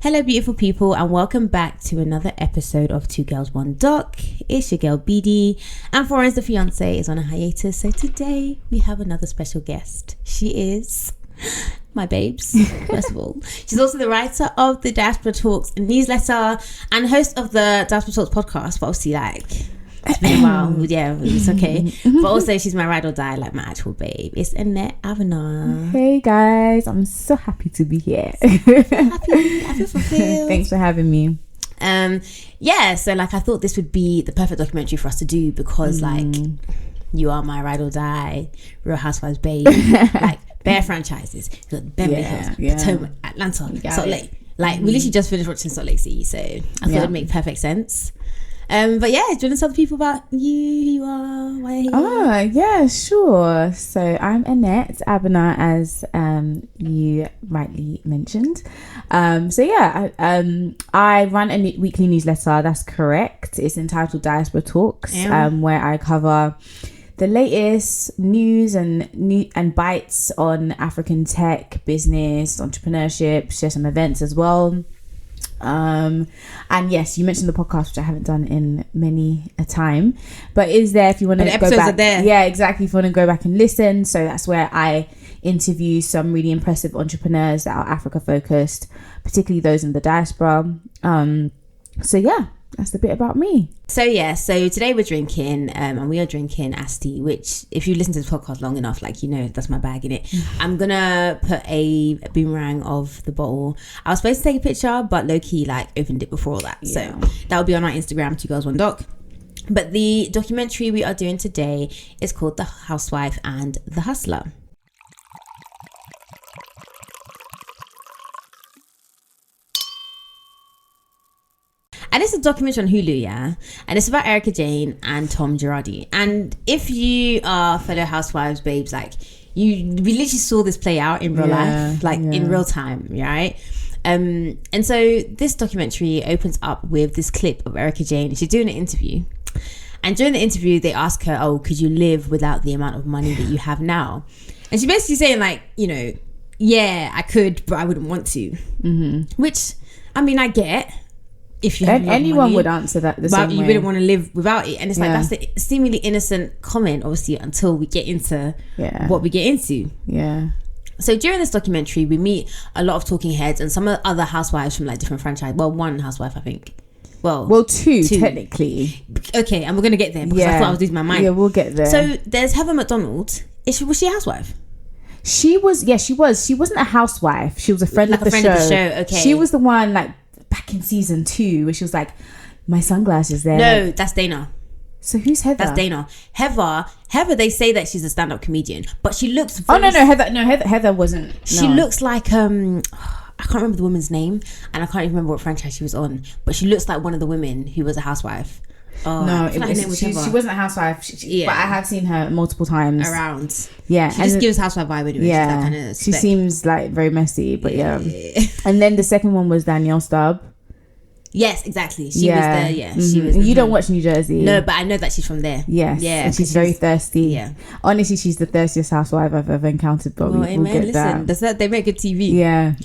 Hello beautiful people, and welcome back to another episode of Two Girls One Doc. It's your girl BD, and Florence the fiance is on a hiatus, so today we have another special guest. She is my babes, first of all. She's also the writer of the Diaspora Talks newsletter and host of the Diaspora Talks podcast, but obviously it's been a while. Yeah, it's okay. But also she's my ride or die, like my actual babe. It's Annette, abena. Hey guys, I'm so happy to be here. I feel fulfilled. Thanks for having me. So I thought this would be the perfect documentary for us to do because you are my ride or die, Real Housewives babe. Bare franchises. You got Beverly Hills, Potomac, Atlanta, Salt Lake. We literally just finished watching Salt Lake City, so I thought it'd make perfect sense. Do you want to tell the people about you, who you are, why you're here? Yeah, sure. So I'm Annette, abena, as you rightly mentioned. I run a weekly newsletter, that's correct. It's entitled Diaspora Talks, where I cover the latest news and bites on African tech, business, entrepreneurship, share some events as well. And yes, you mentioned the podcast, which I haven't done in many a time, but it is there if you want to go back. Are there. Yeah, exactly. If you want to go back and listen. So that's where I interview some really impressive entrepreneurs that are Africa focused, particularly those in the diaspora. That's the bit about me. So today we're drinking, and we are drinking Asti, which if you listen to this podcast long enough, that's my bag in it. I'm gonna put a boomerang of the bottle. I was supposed to take a picture, but low-key opened it before all that. Yeah. So that will be on our Instagram, Two Girls One Doc. But the documentary we are doing today is called The Housewife and The Hustler. And it's a documentary on Hulu, yeah? And it's about Erika, Jayne, and Tom Girardi. And if you are fellow housewives, babes, we literally saw this play out in real life, in real time, right? And so this documentary opens up with this clip of Erika Jayne. She's doing an interview. And during the interview, they ask her, could you live without the amount of money that you have now? And she's basically saying, yeah, I could, but I wouldn't want to. Mm-hmm. Which, I get. If you have anyone money, would answer that the same way. You wouldn't want to live without it, and it's that's a seemingly innocent comment, obviously, until we get into what we get into. Yeah. So during this documentary, we meet a lot of talking heads and some other housewives from different franchises. Well, one housewife, I think. Well, two technically. Okay, and we're gonna get there because I thought I was losing my mind. Yeah, we'll get there. So there's Heather McDonald. Was she a housewife? She was. Yeah, she was. She wasn't a housewife. She was a friend of the show. Okay. She was the one back in season 2 where she was my sunglasses there. No, that's Dana. So who's Heather? That's Dana. Heather, they say that she's a stand-up comedian, but she looks Heather wasn't. She looks like I can't remember the woman's name, and I can't even remember what franchise she was on, but she looks like one of the women who was a housewife. No, she wasn't a housewife, but I have seen her multiple times around. Yeah, she just gives housewife vibe anyway. Yeah, she seems very messy, but yeah. And then the second one was Danielle Stubb. Yes, exactly. She was there. Yeah, mm-hmm. She was. You don't watch New Jersey? No, but I know that she's from there. Yes, yeah, and she's very thirsty. Yeah, honestly, she's the thirstiest housewife I've ever encountered. But we'll get that. They make good TV. Yeah.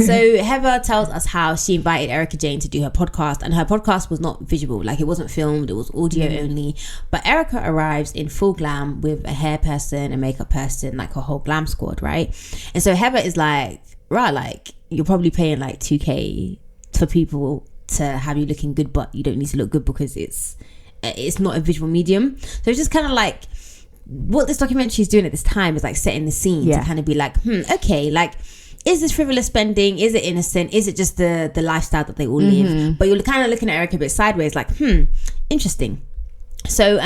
So Heather tells us how she invited Erika Jayne to do her podcast, and her podcast was not visual. It wasn't filmed. It was audio only. But Erika arrives in full glam with a hair person, a makeup person, her whole glam squad, right? And so Heather is you're probably paying $2K for people to have you looking good, but you don't need to look good because it's not a visual medium. So it's just kind of what this documentary is doing at this time is setting the scene to kind of be okay, is this frivolous spending? Is it innocent? Is it just the lifestyle that they all live? But you're kind of looking at Erika a bit sideways, interesting. So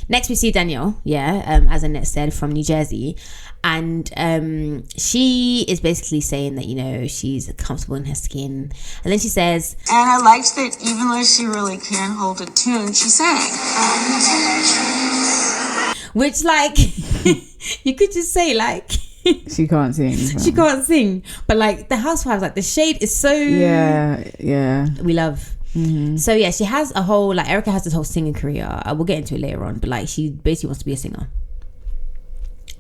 next we see Danielle, as Annette said, from New Jersey, and she is basically saying that she's comfortable in her skin, and then she says, and I liked that even though she really can't hold a tune, she sang. Which you could just say she can't sing. She can't sing, but the housewives, the shade is so we love. Mm-hmm. So she has a whole Erika has this whole singing career. We'll get into it later on, but she basically wants to be a singer.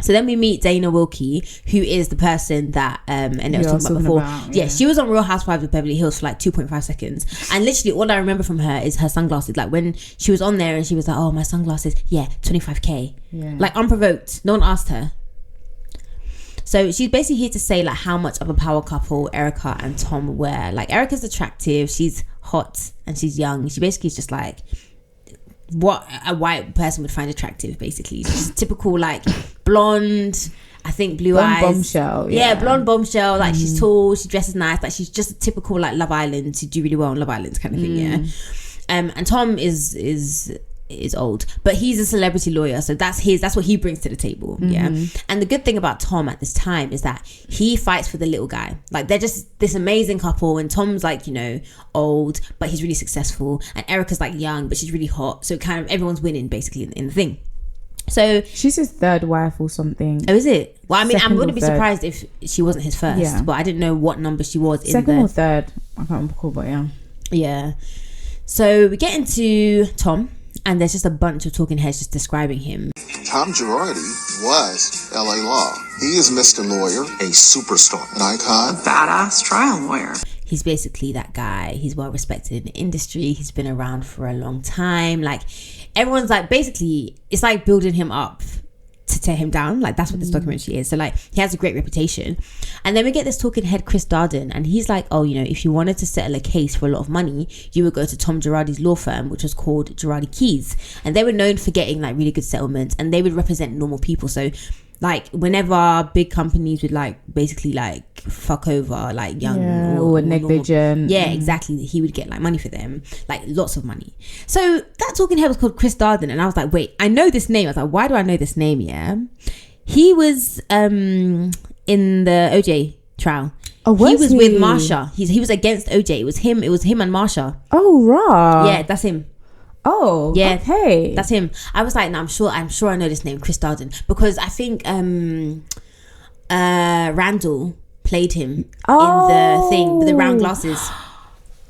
So then we meet Dana Wilkie, who is the person that Annette was talking about before. Yeah, she was on Real Housewives of Beverly Hills for like 2.5 seconds. And literally all I remember from her is her sunglasses. Like when she was on there and she was like, oh, my sunglasses, yeah, 25K. Yeah. Like unprovoked. No one asked her. So she's basically here to say like how much of a power couple Erika and Tom were. Like Erika's attractive, she's hot, and she's young. She basically is just like what a white person would find attractive, basically. Just typical like blonde, I think blue eyes, bombshell. Yeah, blonde bombshell. Like she's tall, she dresses nice. Like she's just a typical like Love Island to do really well on Love Island kind of thing. Yeah. And Tom is old, but he's a celebrity lawyer, so that's what he brings to the table. Yeah. And the good thing about Tom at this time is that he fights for the little guy. Like they're just this amazing couple, and Tom's like, you know, old, but he's really successful, and Erika's like young, but she's really hot, so kind of everyone's winning basically in the thing. So she's his third wife or something. Oh, is it? Well, I mean, I wouldn't be surprised if she wasn't his first, but I didn't know what number she was in second or third. I can't recall, but yeah. So we get into Tom, and there's just a bunch of talking heads just describing him. Tom Girardi was LA Law. He is Mr. Lawyer, a superstar, an icon, a badass trial lawyer. He's basically that guy. He's well respected in the industry. He's been around for a long time. Like everyone's like, basically, it's like building him up to tear him down. Like that's what this documentary is. So like he has a great reputation. And then we get this talking head, Chris Darden, and he's like, oh, you know, if you wanted to settle a case for a lot of money, you would go to Tom Girardi's law firm, which was called Girardi Keys, and they were known for getting like really good settlements, and they would represent normal people. So like whenever big companies would like basically like fuck over like young or negligent, exactly, he would get like money for them, like lots of money. So that talking head was called Chris Darden, and I was like, wait, I know this name. I was like, why do I know this name? Yeah, he was in the OJ trial. Oh, he was with Marsha. He was against OJ. It was him and Marsha. Oh, right. Yeah, that's him. Oh, yeah, okay, that's him. I was like, no, I'm sure I know this name, Chris Darden, because I think Randall played him in the thing with the round glasses.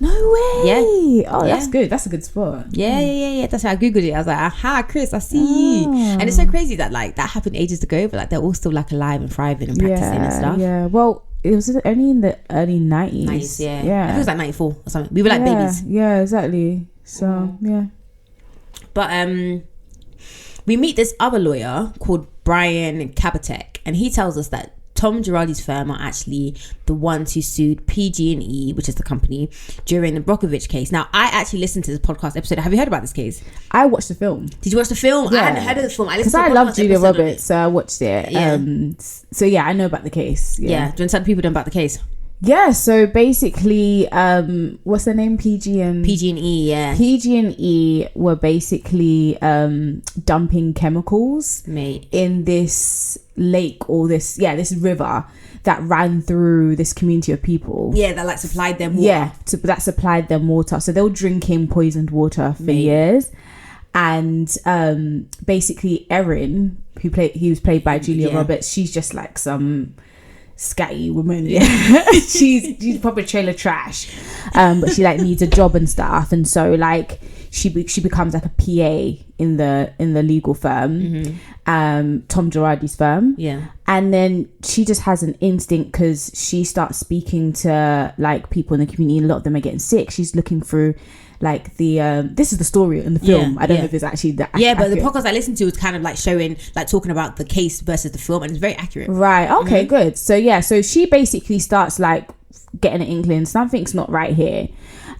No way. Yeah. Oh, that's good. That's a good spot. Yeah. That's how I googled it. I was like, aha, Chris, I see you. And it's so crazy that like that happened ages ago, but like they're all still like alive and thriving and practicing and stuff. Yeah. Well, it was only in the early 90s. Yeah. I think it was like 94 or something. We were like babies. Yeah, exactly. So yeah. But we meet this other lawyer called Brian Kabatek, and he tells us that Tom Girardi's firm are actually the ones who sued PG&E, which is the company, during the Brockovich case. Now, I actually listened to this podcast episode. Have you heard about this case? I watched the film. Did you watch the film? Yeah. I hadn't heard of the film. Because I love Julia Roberts, so I watched it. Yeah. So yeah, I know about the case. Yeah. Do you want to tell people about the case? Yeah, so basically, what's their name? PG&E, yeah. PG&E were basically dumping chemicals in this lake or this river that ran through this community of people. Yeah, that like supplied them water. Yeah, that supplied them water. So they were drinking poisoned water for years. And basically Erin, he was played by Julia Roberts, she's just like some scatty woman. she's proper trailer trash, but she like needs a job and stuff, and so like she becomes like a PA in the legal firm, Tom Girardi's firm, and then she just has an instinct because she starts speaking to like people in the community. A lot of them are getting sick. She's looking through like the this is the story in the film. I don't know if it's actually that but accurate. The podcast I listened to was kind of like showing, like talking about the case versus the film, and it's very accurate. Right. Okay, good. So so she basically starts like getting an inkling something's not right here,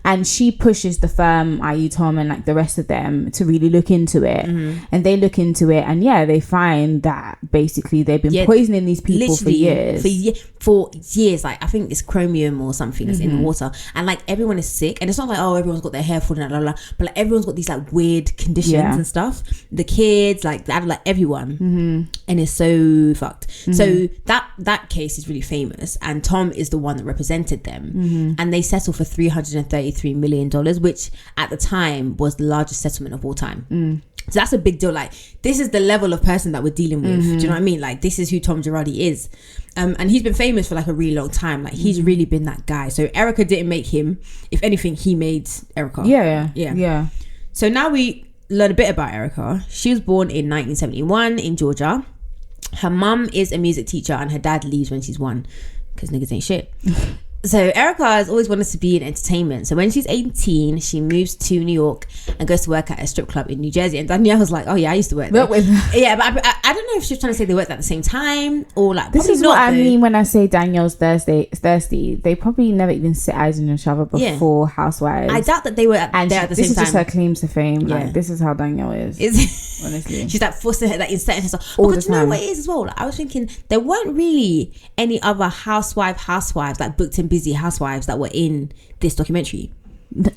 and she pushes the firm, i.e. Tom and like the rest of them, to really look into it. And they look into it, and they find that basically they've been poisoning these people for years. For years, like I think it's chromium or something that's in the water, and like everyone is sick, and it's not like, oh, everyone's got their hair falling out, blah, blah, blah, but like everyone's got these like weird conditions and stuff. The kids, like everyone, and it's so fucked. So that case is really famous, and Tom is the one that represented them, and they settle for $333 million, which at the time was the largest settlement of all time. So that's a big deal. Like, this is the level of person that we're dealing with. Do you know what I mean? Like, this is who Tom Girardi is. And he's been famous for like a really long time. Like, he's really been that guy. So Erika didn't make him. If anything, he made Erika. Yeah. So now we learn a bit about Erika. She was born in 1971 in Georgia. Her mum is a music teacher and her dad leaves when she's 1 because niggas ain't shit. So Erika has always wanted to be in entertainment. So when she's 18, she moves to New York and goes to work at a strip club in New Jersey. And Danielle was like, oh yeah, I used to work there. Yeah, but I don't know if she was trying to say they worked at the same time or like. This is what I mean when I say Danielle's thirsty. They probably never even set eyes on each other before Housewives. I doubt that they were there at the same time. This is just her claims to fame. Yeah. Like, this is how Danielle is. Honestly, she's like forcing her, like inserting herself. Because you know what it is as well. Like, I was thinking there weren't really any other housewives like booked and busy housewives that were in this documentary.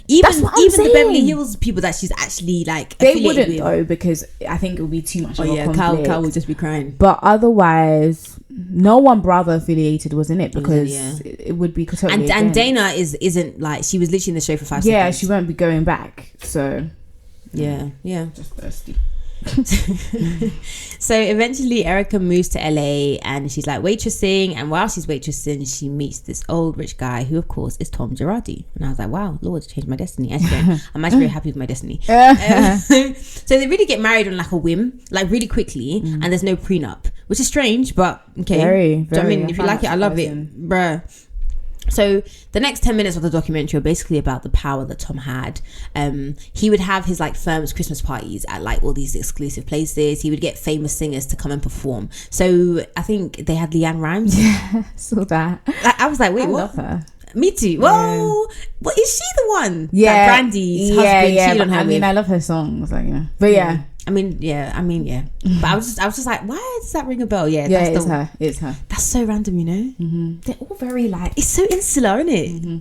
Even the Beverly Hills people that she's actually like they wouldn't with. Though, because I think it would be too much of a conflict. Kyle would just be crying. But otherwise, no one Bravo affiliated was in it because it would be totally and Dana isn't like, she was literally in the show for 5 seconds. Yeah, she won't be going back. So yeah, just thirsty. So eventually Erika moves to LA and she's like waitressing, and while she's waitressing she meets this old rich guy who of course is Tom Girardi, and I was like, wow, Lord, changed my destiny. Actually, I'm actually very happy with my destiny. So they really get married on like a whim, like really quickly, and there's no prenup, which is strange, but okay. Very, I mean, if you like it, I love it, bruh. So the next 10 minutes of the documentary are basically about the power that Tom had. He would have his like firm's Christmas parties at like all these exclusive places. He would get famous singers to come and perform. So I think they had Leanne Rimes. Yeah, saw that. I was like, wait, what? I love her. Me too. Whoa, what is she the one? Yeah, that Brandy's husband cheated on her I mean, with? I love her songs, like, you know. But yeah. I mean, yeah. But I was just like, why does that ring a bell? Yeah, yeah, it's her. That's so random, you know. Mm-hmm. They're all very like, it's so insular, isn't it? Mm-hmm.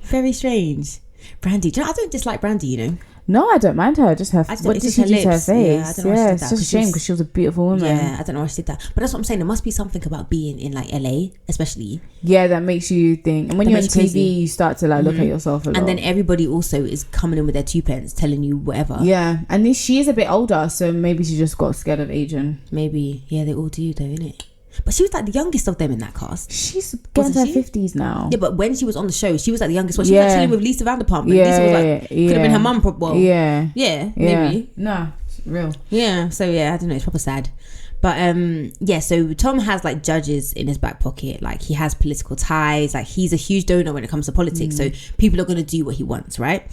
Very strange. Brandy, do you know, I don't dislike Brandy, you know. No, I don't mind her. Just her. What did she do to her face? Yeah, I don't know why she did it's just a shame because she was a beautiful woman. Yeah, I don't know why she did that. But that's what I'm saying. There must be something about being in like LA, especially. Yeah, that makes you think. And when you're on TV, you start to like look at yourself a lot. And then everybody also is coming in with their 2 pence, telling you whatever. Yeah, and she is a bit older, so maybe she just got scared of aging. Maybe. Yeah, they all do though, innit? But she was like the youngest of them in that cast. She's getting to her 50s now. Yeah, but when she was on the show, she was like the youngest one. She was like chilling with Lisa Vanderpump. Lisa was like, could have been her mum. Yeah, maybe. No, it's real. Yeah, so yeah, I don't know. It's proper sad. But so Tom has like judges in his back pocket. Like he has political ties. Like he's a huge donor when it comes to politics. So people are going to do what he wants, right?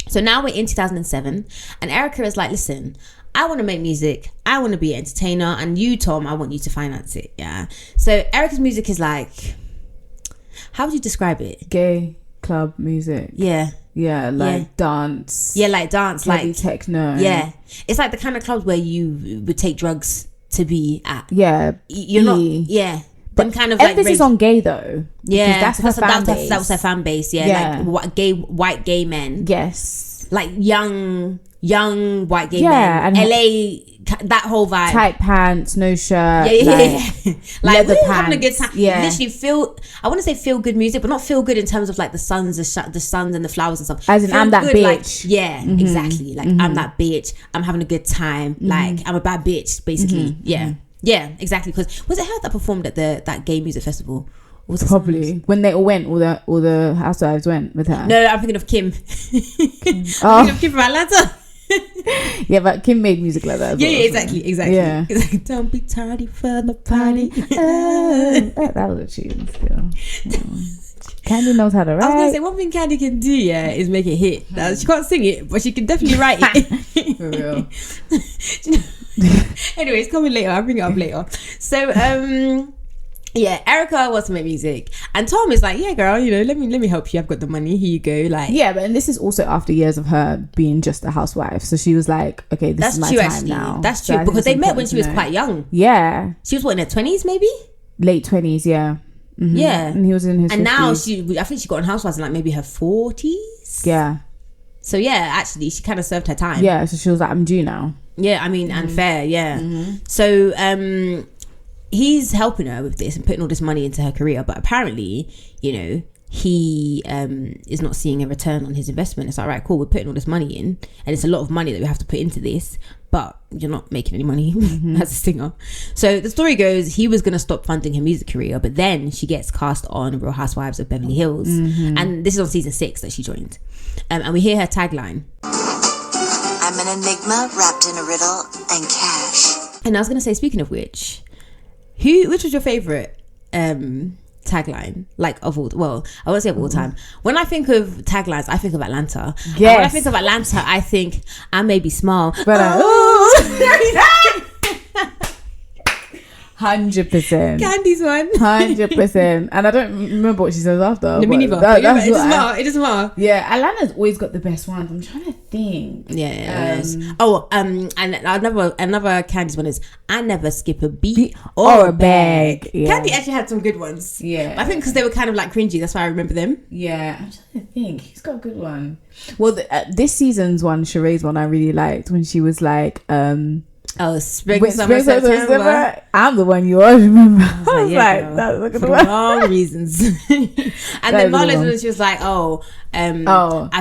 So now we're in 2007 and Erika is like, listen, I want to make music, I want to be an entertainer, and you, Tom, I want you to finance it. Yeah. So Erika's music is like, how would you describe it? Gay club music. Yeah, like dance. Yeah, like dance, like techno. Yeah, it's like the kind of clubs where you would take drugs to be at. Yeah, you're not. Yeah. But kind of emphasis like on gay though. Yeah, that's her fan base. That was her fan base. Yeah, like white gay men. Yes, like young white gay men. And LA, that whole vibe. Tight pants, no shirt. Yeah. Like leather pants. Having a good time. Yeah, literally I want to say feel good music, but not feel good in terms of like the suns and the flowers and stuff. As in, I'm that bitch. Like, exactly. Like I'm that bitch. I'm having a good time. Like I'm a bad bitch, basically. Yeah, exactly. Because was it her that performed at that gay music festival? Probably when they all went, all the housewives went with her. No, I'm thinking of Kim. I'm thinking of Kim from Atlanta. Yeah, but Kim made music like that. Exactly. Yeah. It's like, don't be tardy for the party. That was a tune still. Candy knows how to write. I was gonna say one thing Candy can do, is make it hit. She can't sing it, but she can definitely write it. For real. Anyway, it's coming later. I'll bring it up later. So Erika wants to make music, and Tom is like, yeah, girl, let me help you. I've got the money. Here you go. Like, yeah, but and this is also after years of her being just a housewife. So she was like, okay, this is my time now. That's true, because they met when she was quite young. Yeah, she was in her 20s, maybe late 20s. Yeah. Mm-hmm. Yeah, and he was in his 50s. Now I think she got on Housewives in like maybe her 40s. Yeah. So yeah, actually, she kind of served her time. Yeah, so she was like, I'm due now. Yeah, I mean, and fair. Yeah. So he's helping her with this and putting all this money into her career, but apparently, he is not seeing a return on his investment. It's like, right, cool, we're putting all this money in, and it's a lot of money that we have to put into this, but you're not making any money as a singer. So the story goes, he was going to stop funding her music career, but then she gets cast on Real Housewives of Beverly Hills, and this is on season 6 that she joined, and we hear her tagline. I'm an enigma wrapped in a riddle and cash. And I was going to say, speaking of which, Which was your favorite tagline, like of all? Well, I won't say of all time. When I think of taglines, I think of Atlanta. Yes. And when I think of Atlanta, I think I may be small, But 100%. Candy's one. 100%. And I don't remember what she says after. Me neither. That's It what doesn't matter. Yeah, Atlanta's always got the best ones. I'm trying to think. Yeah. And another Candy's one is I never skip a beat or a bag. Yeah. Candy actually had some good ones. Yeah. But I think because they were kind of like cringy, that's why I remember them. Yeah, I'm trying to think. He's got a good one. Well, this season's one, Sheree's one, I really liked when she was like, Spring, summer, September. I'm the one you always remember. I was yeah, like, that's for the wrong reasons. And then Marlo's when she was like, I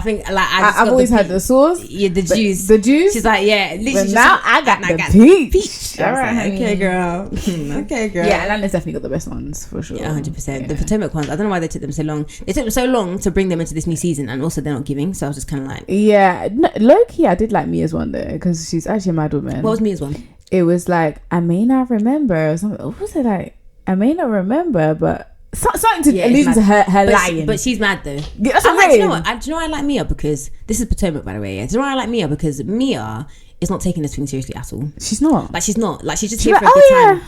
think like I've always had the sauce. Yeah, the juice. The juice. She's like, yeah. But now I got the peach. All right, okay, girl. Okay, girl. Yeah, Atlanta's definitely got the best ones for sure. Yeah, 100%. The Potomac ones. I don't know why they took them so long. They took them so long to bring them into this new season, and also they're not giving. So I was just kind of like, yeah, low key, I did like Mia's one though because she's actually a mad woman. What was Mia's one? It was like I may not remember or something. What was it like? I may not remember, but. Something to allude to her lying. But she's mad though. Yeah, that's I'm like, what do you know what? Do you know why I like Mia? Because this is Potomac, by the way. Yeah. Do you know why I like Mia? Because Mia is not taking this thing seriously at all. She's not. Like she's not. Like she's just here for a good time.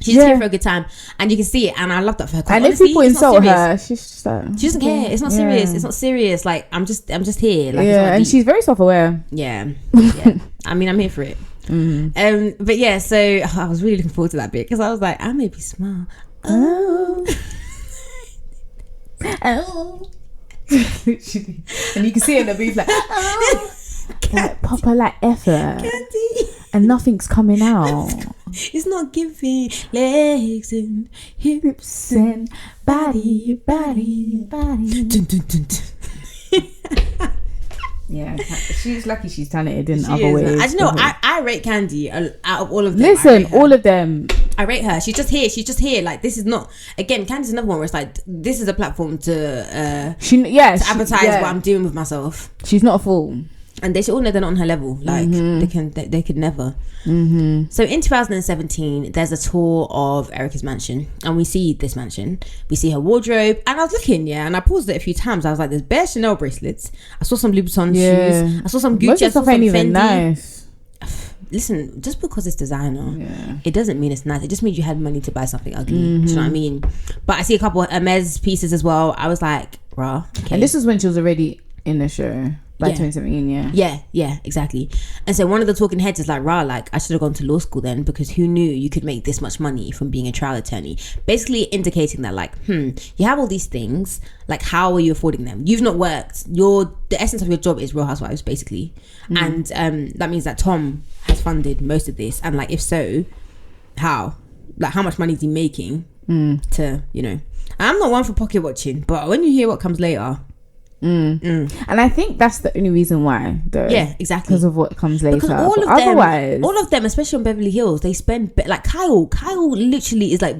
She's just here for a good time, and you can see it. And I love that for her. And honestly, if people insult her, she's just like, she doesn't care. It's not serious. It's not serious. Like I'm just here. Like, yeah, and she's very self-aware. Yeah. I mean, I'm here for it. But yeah, so I was really looking forward to that bit because I was like, I may be small. Literally. And you can see it in the booth like, like proper like effort. Candy. And nothing's coming out. It's not giving legs and hips and body. dun, dun, dun, dun. Yeah, she's lucky she's talented in She other is, ways. I don't know. I rate Candy out of all of them. Listen, all of them. I rate her. She's just here. Like this is not. Again, Candy's another one where it's like this is a platform to advertise what I'm doing with myself. She's not a fool. And they should all know they're not on her level. Like they could never. So in 2017, there's a tour of Erika's mansion, and we see this mansion. We see her wardrobe, and I was looking, and I paused it a few times. I was like, "There's bare Chanel bracelets. I saw some Louboutin shoes. I saw some Gucci. Most I saw of some ain't even Fendi." nice. Listen, just because it's designer, it doesn't mean it's nice. It just means you had money to buy something ugly. Do you know what I mean? But I see a couple of Hermes pieces as well. I was like, "Bruh." Okay. And this is when she was already in the show. By 2017, yeah, exactly. And so one of the talking heads is like, like I should have gone to law school then, because who knew you could make this much money from being a trial attorney? Basically indicating that like, you have all these things, like how are you affording them? You've not worked. The essence of your job is Real Housewives, basically. And that means that Tom has funded most of this, and like if so, how? Like how much money is he making to, I'm not one for pocket watching, but when you hear what comes later. And I think that's the only reason why, though. Yeah, exactly. Because of what comes later. Because all of them, especially on Beverly Hills, they spend like Kyle literally is like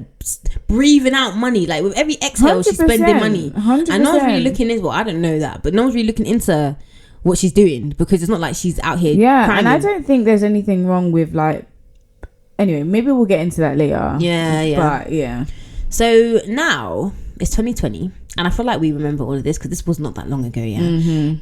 breathing out money. Like with every exhale, she's spending money. 100%. And no one's really looking into. Well, I don't know that, but no one's really looking into what she's doing, because it's not like she's out here. Yeah, and I don't think there's anything wrong with like. Anyway, maybe we'll get into that later. Yeah. But yeah. So now it's 2020. And I feel like we remember all of this because this was not that long ago,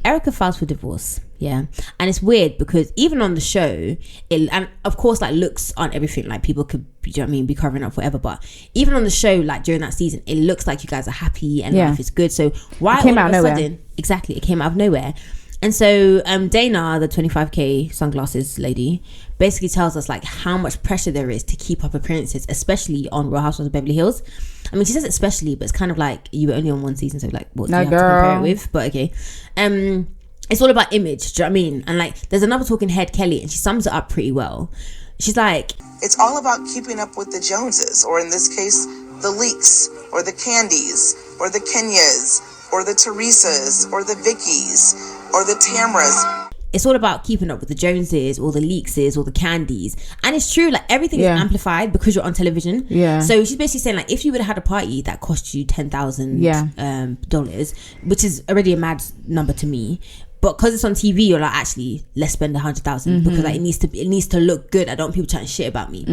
Erika files for divorce, and it's weird because even on the show, and of course, like looks aren't everything. Like people could, do you know what I mean, be covering up forever. But even on the show, like during that season, it looks like you guys are happy and life is good. So why it came all out of a nowhere. sudden? Exactly, it came out of nowhere. And so Dana, the 25k sunglasses lady, basically tells us like how much pressure there is to keep up appearances, especially on Real Housewives of Beverly Hills. I mean, she says especially, but it's kind of like you were only on one season, so like what do you have to compare it with? But okay. It's all about image, do you know what I mean? And like there's another talking head, Kelly, and she sums it up pretty well. She's like, it's all about keeping up with the Joneses, or in this case, the Leaks, or the Candys, or the Kenyas, or the Teresas, or the Vickies, or the Tamras. It's all about keeping up with the Joneses or the Leakses or the Candys. And it's true, like everything is amplified because you're on television. So she's basically saying like if you would have had a party that cost you $10,000 which is already a mad number to me, but because it's on TV, you're like, actually let's spend 100,000 because like it needs to look good. I don't want people chatting shit about me.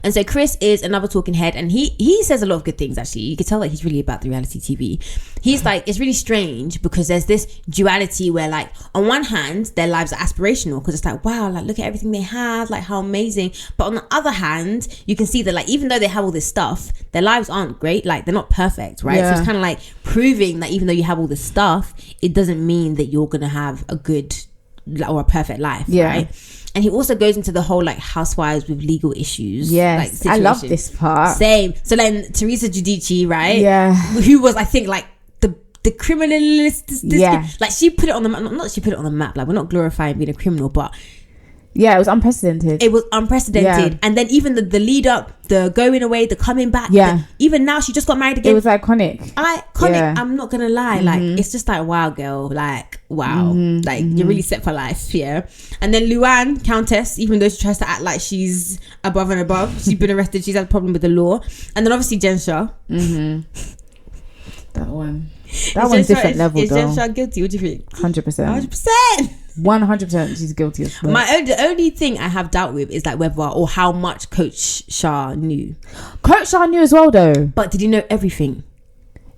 And so Chris is another talking head, and he says a lot of good things. Actually, you can tell that he's really about the reality TV. He's like, it's really strange because there's this duality where, like, on one hand their lives are aspirational because it's like, wow, like, look at everything they have, like, how amazing. But on the other hand, you can see that, like, even though they have all this stuff, their lives aren't great. Like, they're not perfect, right? So it's kind of like proving that even though you have all this stuff, it doesn't mean that you're gonna have a good or a perfect life, right? And he also goes into the whole, like, housewives with legal issues. Yes, like, I love this part. Same. So then Teresa Giudice, right? Yeah. Who was, I think, like, the criminalist. Like, she put it on the map. Not she put it on the map. Like, we're not glorifying being a criminal, but yeah, it was unprecedented. And then even the lead up, the going away, the coming back. Even now, she just got married again. It was iconic. I'm not gonna lie. Like, it's just like, wow, girl. Like, wow. Like, you're really set for life. Yeah. And then Luann, Countess, even though she tries to act like she's above and above, she's been arrested. She's had a problem with the law. And then obviously Jen Shah. That one's different level, is though. Jen Shah guilty? What do you think? 100%. 100% she's guilty as well. The only thing I have doubt with is, like, whether or how much Coach Shah knew. Coach Shah knew as well, though. But did he know everything?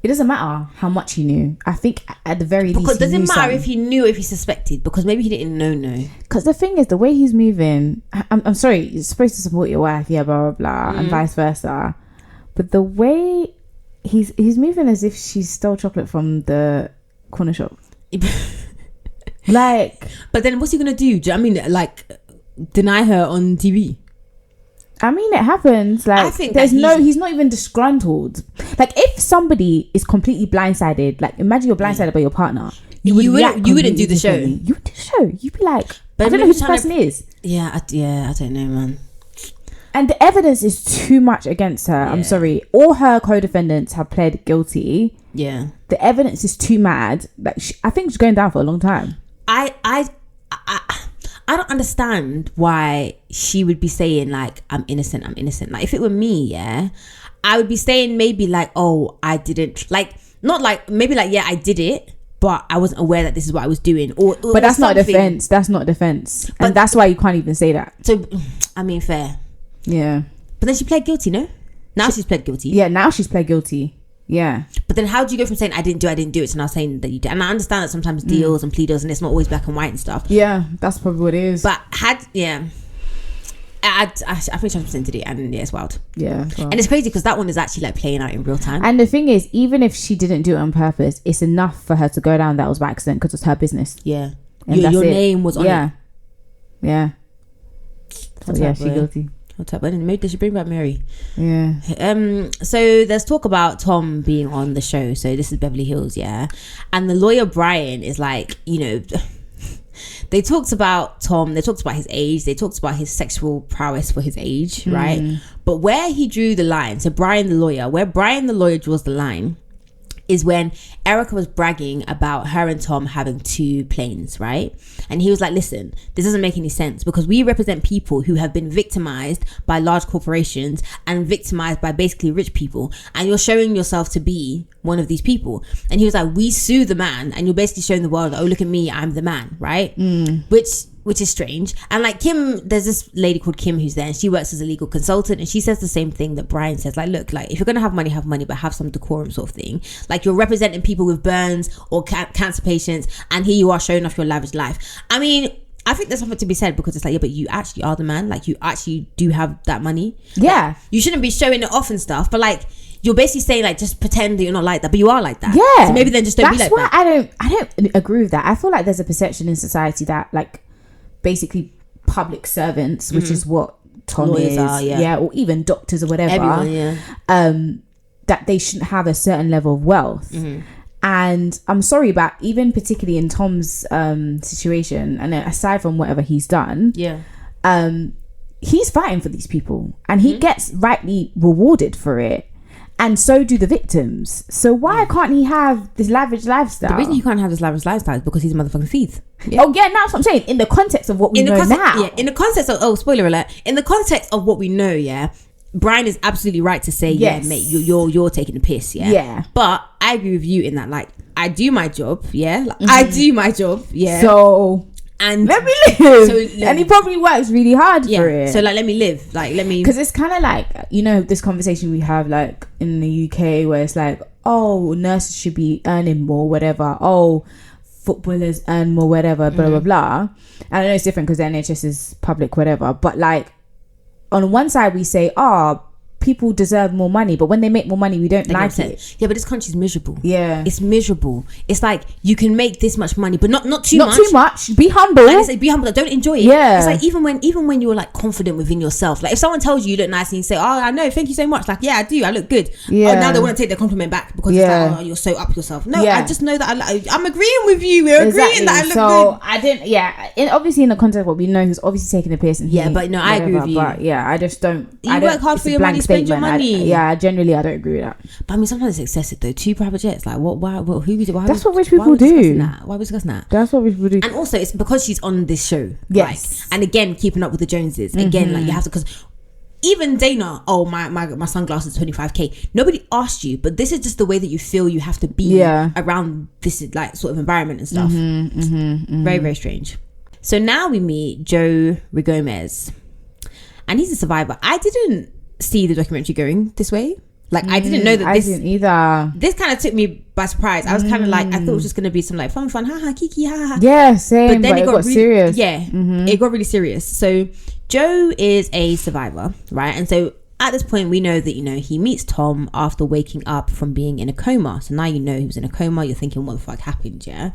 It doesn't matter how much he knew. I think at the very least, because does it matter if he knew, if he suspected? Because maybe he didn't know. Because the thing is, the way he's moving, I'm sorry, you're supposed to support your wife, blah blah blah, and vice versa. But the way he's moving as if she stole chocolate from the corner shop. Like, but then what's he gonna do? Do you know what I mean, like, deny her on TV? I mean, it happens. Like, I think he's not even disgruntled. Like, if somebody is completely blindsided, like, imagine you're blindsided by your partner, you wouldn't do the show. You would do the show. You'd be like, I don't know who this person is. I don't know, man. And the evidence is too much against her. I'm sorry. All her co-defendants have pled guilty. Yeah. The evidence is too mad. Like, I think she's going down for a long time. I don't understand why she would be saying, like, I'm innocent. Like, if it were me, I would be saying maybe, like, oh, I didn't, like, not like, maybe like, I did it, but I wasn't aware that this is what I was doing. But that's not defense. That's not defense. And that's why you can't even say that. So, I mean, fair. Yeah. But then she pled guilty, no? She's pled guilty. Yeah, now she's pled guilty. Yeah. But then how do you go from saying I didn't do it to now saying that you did? And I understand that sometimes deals and plea deals, and it's not always black and white and stuff. Yeah, that's probably what it is. But I think 100% did it, and it's wild. Yeah. Well. And it's crazy because that one is actually, like, playing out in real time. And the thing is, even if she didn't do it on purpose, it's enough for her to go down that was by accident because it's her business. Yeah. And your name was on it. Yeah. So yeah, she's guilty. Maybe they should bring back Mary. Yeah. So there's talk about Tom being on the show. So this is Beverly Hills, and the lawyer Brian is like, you know, they talked about Tom, they talked about his age, they talked about his sexual prowess for his age, right? But where he drew the line, so Brian the lawyer draws the line is when Erika was bragging about her and Tom having 2 planes, right? And he was like, listen, this doesn't make any sense because we represent people who have been victimized by large corporations and victimized by basically rich people, and you're showing yourself to be one of these people. And he was like, we sue the man, and you're basically showing the world, oh, look at me, I'm the man, right? Which is strange. And, like, Kim, there's this lady called Kim who's there, and she works as a legal consultant, and she says the same thing that Brian says, like, look, like, if you're gonna have money, but have some decorum sort of thing. Like, you're representing people with burns or cancer patients, and here you are showing off your lavish life. I mean, I think there's something to be said because it's like, yeah, but you actually are the man. Like, you actually do have that money. Yeah. Like, you shouldn't be showing it off and stuff, but, like, you're basically saying, like, just pretend that you're not like that, but you are like that. Yeah. So maybe then just don't be like that. That's why I don't agree with that. I feel like there's a perception in society that, like, basically public servants, which is what Tom Lawyers is, or even doctors or whatever, everyone, that they shouldn't have a certain level of wealth. And I'm sorry, but even particularly in Tom's situation, and aside from whatever he's done, he's fighting for these people, and he gets rightly rewarded for it. And so do the victims. So why can't he have this lavish lifestyle? The reason you can't have this lavish lifestyle is because he's a motherfucking thief. Oh yeah, that's what I'm saying. In the context of what we know now. Yeah, in the context of, spoiler alert, in the context of what we know, Brian is absolutely right to say, mate, you're taking the piss, Yeah. But I agree with you in that, like, I do my job, like, I do my job, So and let me live. So, and he probably works really hard for it. So like, let me live. Like, let me. Because it's kind of like, you know, this conversation we have like in the UK where it's like, oh, nurses should be earning more, whatever. Oh, footballers earn more, whatever, blah, blah, blah. And I know it's different because the NHS is public, whatever. But like, on one side we say, people deserve more money, but when they make more money, we don't like it. Yeah, but this country's miserable. Yeah, it's miserable. It's like you can make this much money, but not too much. Not too much. Be humble. And it's like, be humble. Don't enjoy it. Yeah. It's like even when you're like confident within yourself. Like if someone tells you look nice and you say, "Oh, I know, thank you so much." Like, yeah, I do. I look good. Yeah. Oh, now they want to take their compliment back because it's like, oh, you're so up yourself. No, Yeah. I just know that I'm agreeing with you. We're agreeing that I look so good. I didn't. Yeah, obviously in the context of what we know, he's obviously taking a piss. And but no, I agree with you. But yeah, I just don't. You work hard for your money, spend your money. Generally, I don't agree with that. But I mean, sometimes it's excessive though. 2 private jets, like what? Why? That's what rich people do. Why are we discussing that? That's what rich people do. And also, it's because she's on this show. Yes. Like, and again, keeping up with the Joneses. Again, like you have to, because even Dana, my sunglasses 25k. Nobody asked you, but this is just the way that you feel you have to be around this like sort of environment and stuff. Very, very strange. So now we meet Joe Rigomez, and he's a survivor. I didn't see the documentary going this way. Like I didn't know that I didn't either. This kind of took me by surprise. I was kind of like, I thought it was just going to be some like fun, haha, kiki, haha. Yeah, same. But then it got really serious. Yeah, it got really serious. So Joe is a survivor, right? And so at this point, we know that, you know, he meets Tom after waking up from being in a coma. So now you know he was in a coma. You're thinking, what the fuck happened, yeah?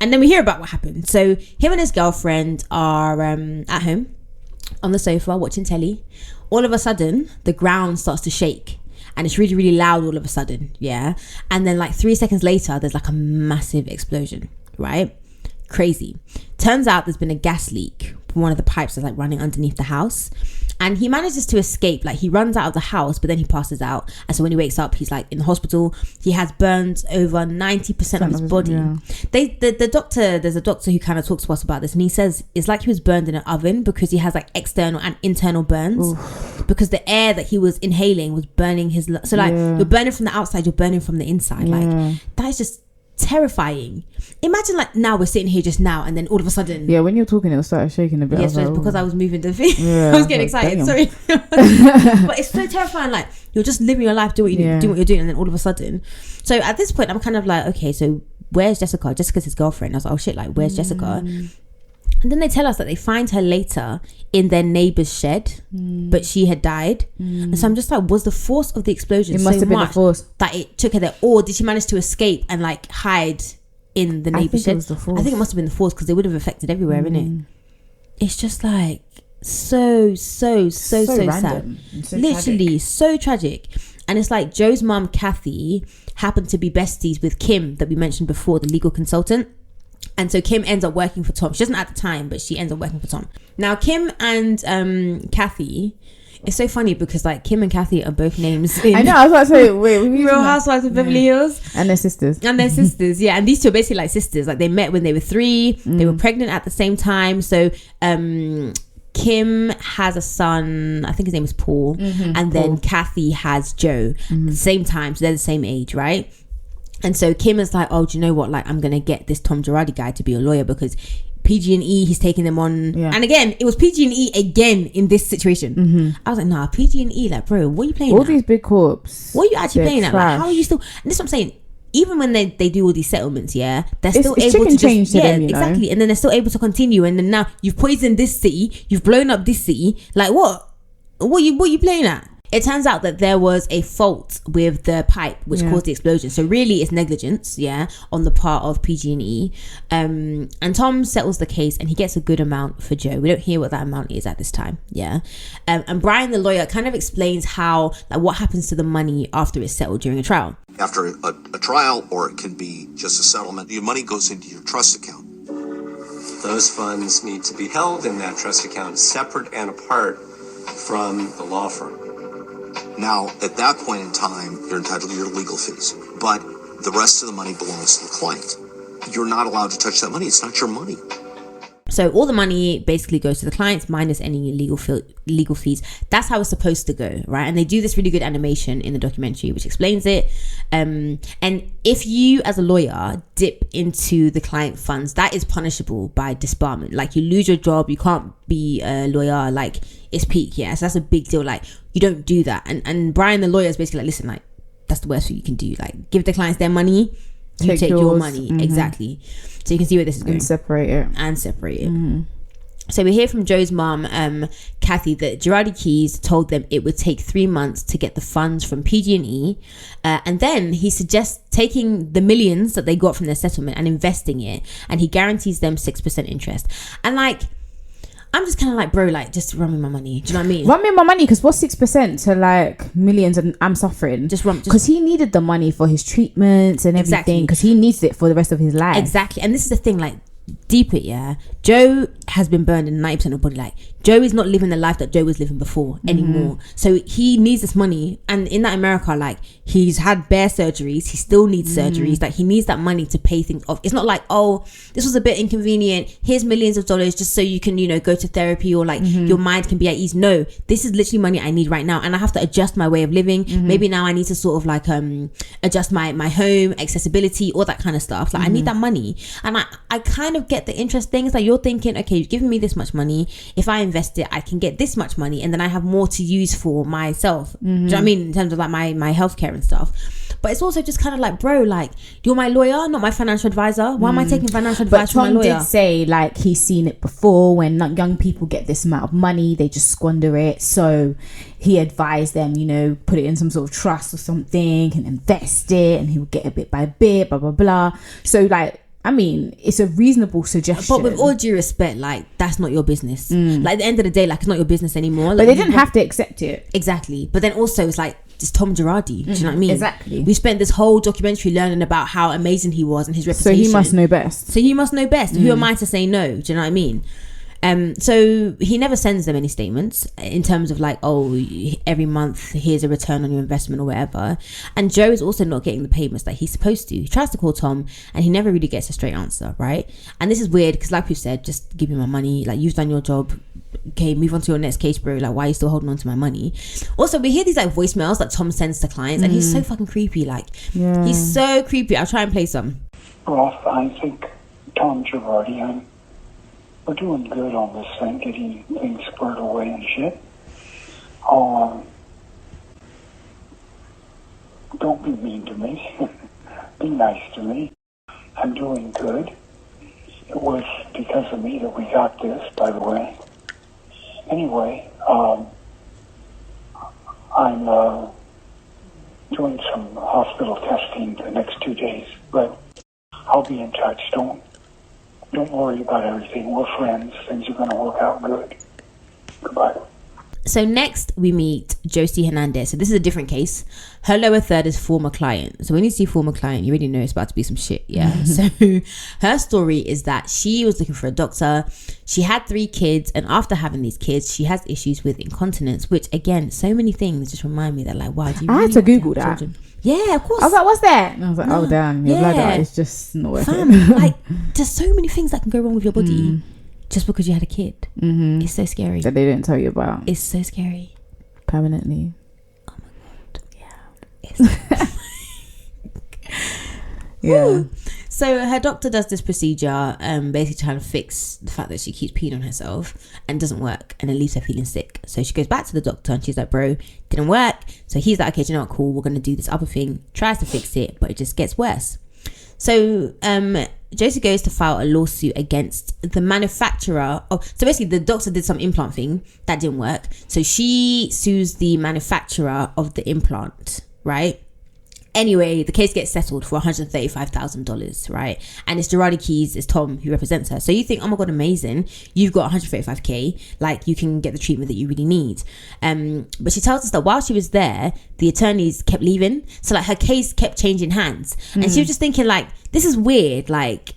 And then we hear about what happened. So him and his girlfriend are at home on the sofa watching telly. All of a sudden, the ground starts to shake. And it's really, really loud all of a sudden, yeah? And then like 3 seconds later, there's like a massive explosion, right? Crazy. Turns out there's been a gas leak from one of the pipes that's like running underneath the house. And he manages to escape. Like he runs out of the house, but then he passes out. And so when he wakes up, he's like in the hospital. He has burns over 90% of his body. Yeah. The doctor, there's a doctor who kind of talks to us about this, and he says it's like he was burned in an oven because he has like external and internal burns. Oof. Because the air that he was inhaling was burning his so like you're burning from the outside, you're burning from the inside. Like that is just terrifying. Imagine like now we're sitting here just now and then all of a sudden when you're talking it'll start shaking a bit. Yes, it's because I was moving the thing. I was getting excited. Damn. Sorry. But it's so terrifying. Like you're just living your life, doing what you're doing, and then all of a sudden. So at this point I'm kind of like, okay, so where's Jessica? Jessica's his girlfriend. I was like, oh shit, like where's Jessica? And then they tell us that they find her later in their neighbour's shed, but she had died. And so I'm just like, was the force of the explosion it must have been the force that it took her there, or did she manage to escape and like hide in the neighbour's shed? I think it must have been the force because they would have affected everywhere, innit? It's just like so sad. So literally tragic. So tragic. And it's like Joe's mum Kathy happened to be besties with Kim that we mentioned before, the legal consultant. And so Kim ends up working for Tom. She doesn't at the time, but she ends up working for Tom. Now Kim and Kathy, it's so funny because like Kim and Kathy are both names in I know, I was about to say, wait, Real Housewives of Beverly Hills. And their sisters. Yeah. And these two are basically like sisters. Like they met when they were 3. They were pregnant at the same time. So Kim has a son, I think his name is Paul. And then Kathy has Joe at the same time. So they're the same age, right? And so Kim is like, oh, do you know what? Like, I'm going to get this Tom Girardi guy to be a lawyer because PG&E, he's taking them on. Yeah. And again, it was PG&E again in this situation. I was like, nah, PG&E, like, bro, what are you playing all at? These big corps. What are you actually playing at? Like, how are you still... And this is what I'm saying. Even when they do all these settlements, they're still able to just... Yeah, them, exactly. And then they're still able to continue. And then now you've poisoned this city. You've blown up this city. Like, what? What are you playing at? It turns out that there was a fault with the pipe which caused the explosion. So really it's negligence, on the part of PG&E. And Tom settles the case and he gets a good amount for Joe. We don't hear what that amount is at this time, and Brian, the lawyer, kind of explains how, like, what happens to the money after it's settled during a trial. After a trial, or it can be just a settlement, your money goes into your trust account. Those funds need to be held in that trust account separate and apart from the law firm. Now, at that point in time, you're entitled to your legal fees, but the rest of the money belongs to the client. You're not allowed to touch that money. It's not your money. So all the money basically goes to the clients minus any legal fees. That's how it's supposed to go, right? And they do this really good animation in the documentary which explains it. And if you as a lawyer dip into the client funds, that is punishable by disbarment. Like, you lose your job, you can't be a lawyer, like, it's peak. Yeah, so that's a big deal. Like, you don't do that. And Brian the lawyer is basically like, listen, like, that's the worst thing you can do. Like, give the clients their money, you take your money. Exactly. So you can see where this is going. And separate it. So we hear from Joe's mom, Kathy, that Girardi Keys told them it would take 3 months to get the funds from PG&E, and then he suggests taking the millions that they got from their settlement and investing it, and he guarantees them 6% interest. And like, I'm just kind of like, bro, like, just run me my money. Do you know what I mean? Run me my money, because what's 6% to like millions, and I'm suffering. Because he needed the money for his treatments and everything, because he needs it for the rest of his life. Exactly. And this is the thing, like, deep it, yeah, Joe has been burned in 90% of the body. Like, Joe is not living the life that Joe was living before anymore. So he needs this money, and in that America, like, he's had bare surgeries, he still needs surgeries. Like, he needs that money to pay things off. It's not like, oh, this was a bit inconvenient, here's millions of dollars just so you can, you know, go to therapy, or like your mind can be at ease. No, this is literally money I need right now, and I have to adjust my way of living. Maybe now I need to sort of like adjust my home accessibility, all that kind of stuff. Like, I need that money. And I kind of get the interest things. Like, you're thinking, okay, you've given me this much money, if I invest it, I can get this much money, and then I have more to use for myself. Do you know what I mean? In terms of like my healthcare and stuff. But it's also just kind of like, bro, like, you're my lawyer, not my financial advisor. Why am I taking financial advice from my lawyer? But Tom did say, like, he's seen it before when young people get this amount of money, they just squander it. So he advised them, you know, put it in some sort of trust or something and invest it, and he'll get it bit by bit, blah blah blah. So like, I mean, it's a reasonable suggestion. But with all due respect, like, that's not your business. Like, at the end of the day, like, it's not your business anymore. Like, but they didn't have to accept it. Exactly. But then also, it's like, it's Tom Girardi. Do you know what I mean? Exactly. We spent this whole documentary learning about how amazing he was and his reputation. So he must know best. Who am I to say no? Do you know what I mean? So he never sends them any statements in terms of like, oh, every month here's a return on your investment or whatever. And Joe is also not getting the payments that he's supposed to. He tries to call Tom and he never really gets a straight answer, right? And this is weird because, like we've said, just give me my money. Like, you've done your job. Okay, move on to your next case, bro. Like, why are you still holding on to my money? Also, we hear these like voicemails that Tom sends to clients, and he's so fucking creepy. Like, he's so creepy. I'll try and play some. Well, I think Tom Girardi, we're doing good on this thing, getting things squared away and shit. Don't be mean to me. Be nice to me. I'm doing good. It was because of me that we got this, by the way. Anyway, I'm doing some hospital testing the next 2 days, but I'll be in touch. Don't worry about everything. We're friends. Things are going to work out good. Goodbye. So next we meet Josie Hernandez. So this is a different case. Her lower third is former client. So when you see former client, you already know it's about to be some shit. Yeah. So her story is that she was looking for a doctor. She had 3 kids, and after having these kids, she has issues with incontinence, which again, so many things just remind me that like, wow, do you really I had to Google that. Children? Yeah, of course. I was like, what's that? And I was like, oh damn, your bladder is just not working. Like, there's so many things that can go wrong with your body just because you had a kid. It's so scary. That they didn't tell you about. It's so scary. Permanently. Oh my god. Yeah. Yeah. So her doctor does this procedure, basically trying to fix the fact that she keeps peeing on herself and doesn't work, and it leaves her feeling sick. So she goes back to the doctor and she's like, bro, didn't work. So he's like, okay, do you know what, cool, we're gonna do this other thing. Tries to fix it, but it just gets worse. So Josie goes to file a lawsuit against the manufacturer of, so basically the doctor did some implant thing that didn't work, so she sues the manufacturer of the implant, right? Anyway, the case gets settled for $135,000, right? And it's Girardi Keys, it's Tom who represents her. So you think, oh my god, amazing, you've got $135K, like you can get the treatment that you really need. But she tells us that while she was there, the attorneys kept leaving, so like her case kept changing hands, and she was just thinking like, this is weird, like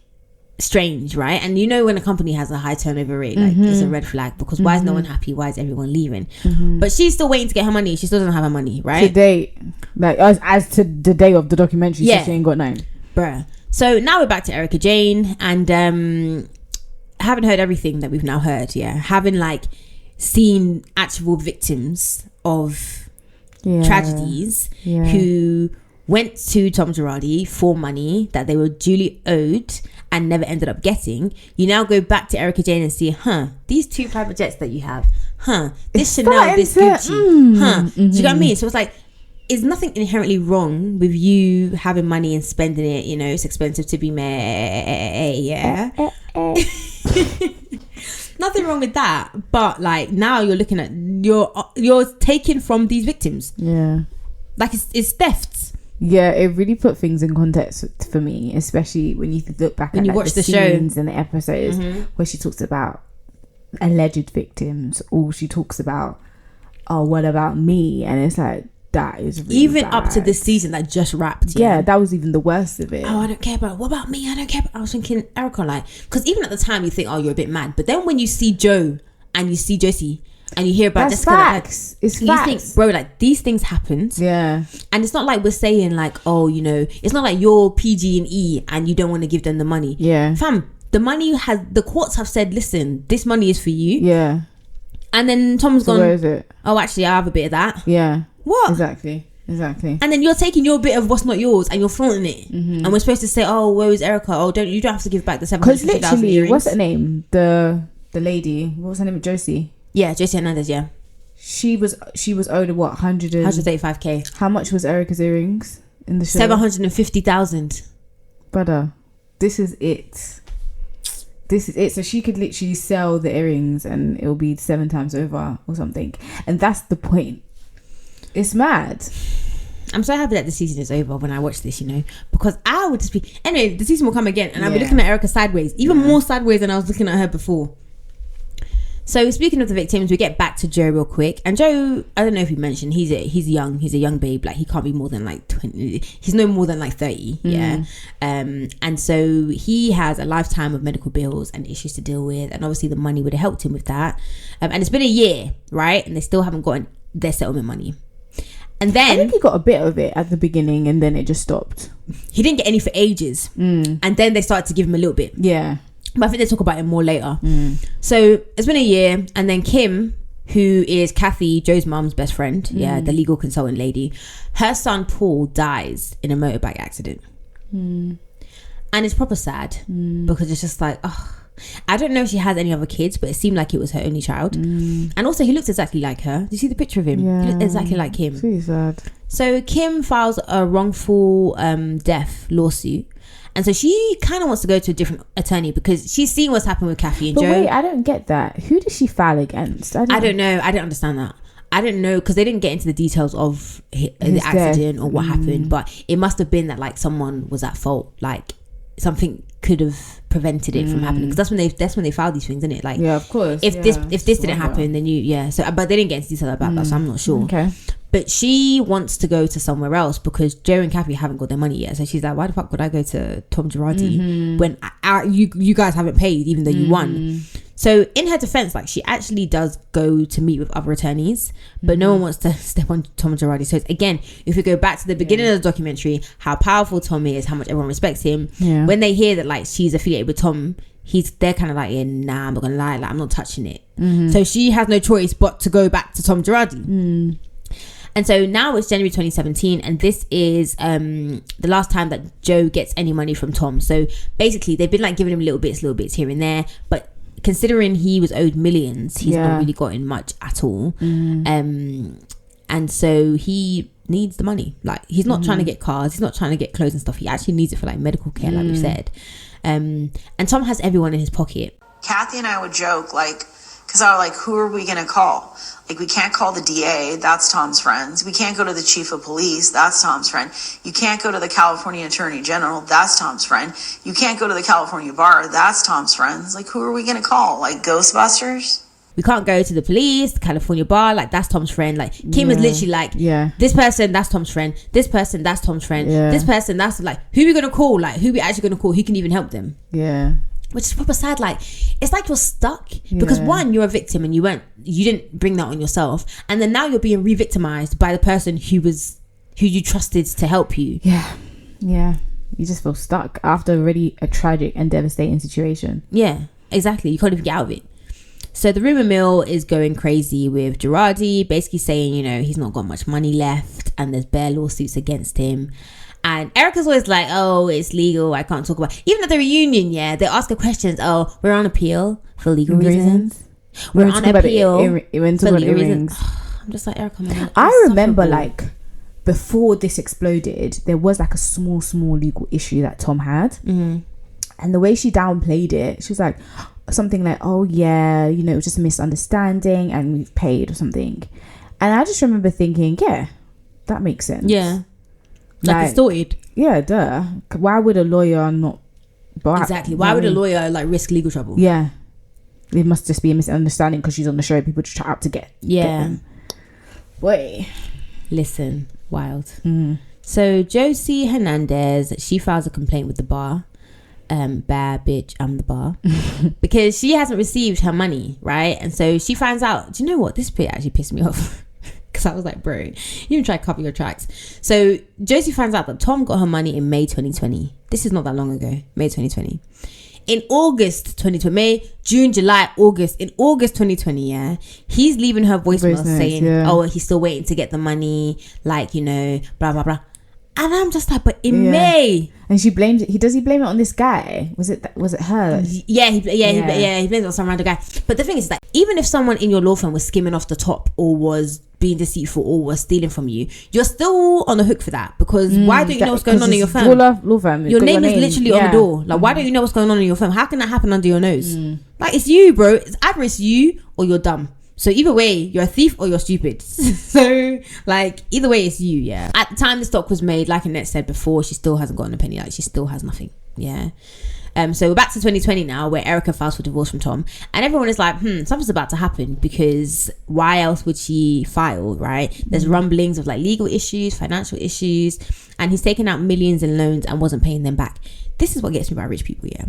strange, right? And you know, when a company has a high turnover rate, like it's a red flag, because why is no one happy? Why is everyone leaving? But she's still waiting to get her money. She still doesn't have her money, right? Today, like as to the day of the documentary, she ain't got none, bruh. So now we're back to Erika Jayne, and having heard everything that we've now heard, having like seen actual victims of tragedies who went to Tom Girardi for money that they were duly owed and never ended up getting, you now go back to Erika Jayne and see, these 2 private jets that you have, this Chanel, this Gucci, do you know what I mean? So it's like, is nothing inherently wrong with you having money and spending it? You know, it's expensive to be nothing wrong with that, but like now you're looking at you're taking from these victims, like it's theft. It really put things in context for me, especially when you look back when at you like, watch the show scenes and the episodes where she talks about alleged victims, or she talks about, oh, what about me? And it's like, that is really even bad. up to this season that just wrapped. That was even the worst of it. Oh, I don't care about, what about me? I don't care about, I was thinking, Erika, like, because even at the time you think, oh, you're a bit mad, but then when you see Joe and you see Josie and you hear about that's Jessica, facts. Like, it's you facts. think, bro, like these things happened. And it's not like we're saying like, oh, you know, it's not like you're PG&E and you don't want to give them the money. Fam, the money the courts have said, listen, this money is for you. And then Tom's gone, where is it? Oh, actually, I have a bit of that. What? Exactly. And then you're taking your bit of what's not yours and you're flaunting it. And we're supposed to say, oh, where is Erika? Oh, you don't have to give back the 750,000 because literally, earrings. what's her name? The lady. What was her name? Josie. Josie Hernandez. She was owed what, 135k. How much was Erika's earrings in the show? 750,000. Brother, this is it. So she could literally sell the earrings and it'll be 7 times over or something. And that's the point. It's mad. I'm so happy that the season is over when I watch this, you know, because I would just be, anyway, the season will come again and I'll be looking at Erika sideways, even more sideways than I was looking at her before. So speaking of the victims, we get back to Joe real quick. And Joe, I don't know if you mentioned, he's a young babe. Like he can't be more than like 20. He's no more than like 30. And so he has a lifetime of medical bills and issues to deal with. And obviously the money would have helped him with that. And it's been a year, right? And they still haven't gotten their settlement money. And then I think he got a bit of it at the beginning and then it just stopped. He didn't get any for ages. And then they started to give him a little bit. But I think they talk about it more later. So it's been a year, and then Kim, who is Kathy, Joe's mum's best friend, the legal consultant lady, her son Paul dies in a motorbike accident. And it's proper sad because it's just like, oh, I don't know if she has any other kids, but it seemed like it was her only child. And also he looks exactly like her. Do you see the picture of him? He looks exactly like him. It's really sad. So Kim files a wrongful death lawsuit. And so she kind of wants to go to a different attorney because she's seen what's happened with Kathy and Joe. Wait, I don't get that. Who does she file against? I don't know. I don't understand that. I don't know because they didn't get into the details of the accident or what happened, but it must have been that like someone was at fault, like something could have prevented it from happening, because that's when they filed these things, isn't it? Like, of course. If this didn't happen, then so but they didn't get into detail about that, so I'm not sure. Okay. But she wants to go to somewhere else because Joe and Kathy haven't got their money yet. So she's like, why the fuck would I go to Tom Girardi when you guys haven't paid, even though you won? So in her defense, like she actually does go to meet with other attorneys, but no one wants to step on Tom Girardi. So it's, again, if we go back to the beginning of the documentary, how powerful Tom is, how much everyone respects him. When they hear that like she's affiliated with Tom, they're kind of like, nah, I'm not gonna lie, like I'm not touching it. So she has no choice but to go back to Tom Girardi. And so now it's January 2017, and this is the last time that Joe gets any money from Tom. So basically they've been like giving him little bits here and there, but considering he was owed millions, he's not really gotten much at all. And so he needs the money. Like he's not trying to get cars, he's not trying to get clothes and stuff. He actually needs it for like medical care, like we've said. And Tom has everyone in his pocket. Kathy and I would joke, like, because I was like, who are we going to call? Like, we can't call the DA, that's Tom's friends. We can't go to the chief of police, that's Tom's friend. You can't go to the California Attorney General, that's Tom's friend. You can't go to the California Bar, that's Tom's friends. Like, who are we going to call? Like, Ghostbusters? We can't go to the police, the California Bar, like that's Tom's friend. Like Kim is literally like, this person, that's Tom's friend. This person, that's Tom's friend. This person, that's like, who are we going to call? Like, who are we actually going to call? Who can even help them? Which is proper sad. Like, it's like you're stuck because one, you're a victim and you didn't bring that on yourself, and then now you're being re-victimized by the person who you trusted to help you. You just feel stuck after already a tragic and devastating situation. Exactly. You can't even get out of it. So the rumor mill is going crazy with Girardi, basically saying, you know, he's not got much money left and there's bare lawsuits against him. And Erika's always like, oh, it's legal, I can't talk about it. Even at the reunion, yeah, they ask her questions. Oh, we're on appeal for legal reasons. We're on appeal for legal reasons. I'm just like, Erika, man, I remember like before this exploded, there was like a small legal issue that Tom had. And the way she downplayed it, she was like something like, oh yeah, you know, it was just a misunderstanding and we've paid or something. And I just remember thinking, yeah, that makes sense. Yeah. Like it's sorted. Yeah, duh. Why would a lawyer not... Exactly. Why would a lawyer like risk legal trouble? Yeah. It must just be a misunderstanding because she's on the show. People just try out to get them. Boy. Listen, wild. So Josie Hernandez, she files a complaint with the bar. Bad bitch, I'm the bar. Because she hasn't received her money, right? And so she finds out, do you know what? This bit actually pissed me off. Because I was like, bro, you even try to cover your tracks. So Josie finds out that Tom got her money in May 2020. This is not that long ago. May 2020. In August 2020, May, June, July, August. In August 2020, yeah, he's leaving her voicemail saying, oh, he's still waiting to get the money. Like, you know, blah, blah, blah. And I'm just like, but in May. And she blamed it. Does he blame it on this guy? Was it her? Yeah, he blames it on some random guy. But the thing is that even if someone in your law firm was skimming off the top or was being deceitful or was stealing from you, you're still on the hook for that. Because why don't you know what's going on in your firm? Law firm. Your name is literally on the door. Like, why don't you know what's going on in your firm? How can that happen under your nose? Like, it's you, bro. It's either it's you or you're dumb. So either way, you're a thief or you're stupid. So like either way, it's you. Yeah. At the time the stock was made, like Annette said before, she still hasn't gotten a penny. Like she still has nothing. Yeah. So we're back to 2020 now, where Erika files for divorce from Tom, and everyone is like, something's about to happen, because why else would she file, right? There's rumblings of like legal issues, financial issues, and he's taken out millions in loans and wasn't paying them back. This is what gets me about rich people. Yeah.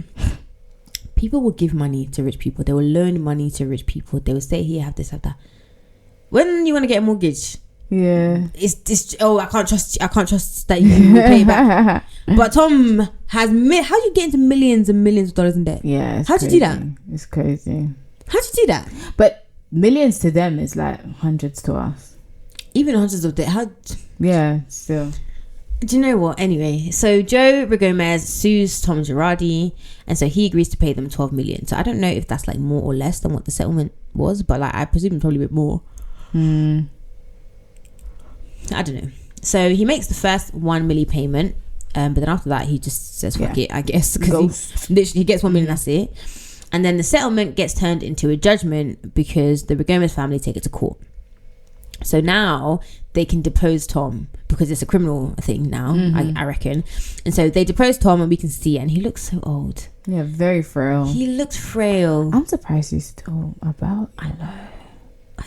People will give money to rich people. They will loan money to rich people. They will say, here, have this, have that. When you want to get a mortgage, it's I can't trust that you will pay back. But Tom has how do you get into millions and millions of dollars in debt? Yeah, how'd you do that? It's crazy. How'd you do that? But millions to them is like hundreds to us. Even hundreds of debt. Yeah, still. Do you know what? Anyway, so Joe Gomez sues Tom Girardi, and so he agrees to pay them 12 million. So I don't know if that's like more or less than what the settlement was, but like I presume probably a bit more. I don't know. So he makes the first 1 million payment, but then after that he just says fuck it, I guess, because he gets 1 million, that's it. And then the settlement gets turned into a judgment because the Gomez family take it to court. So now they can depose Tom because it's a criminal thing now, I reckon. And so they depose Tom, and we can see it, and he looks so old. Yeah, very frail. He looks frail. I'm surprised he's still about. I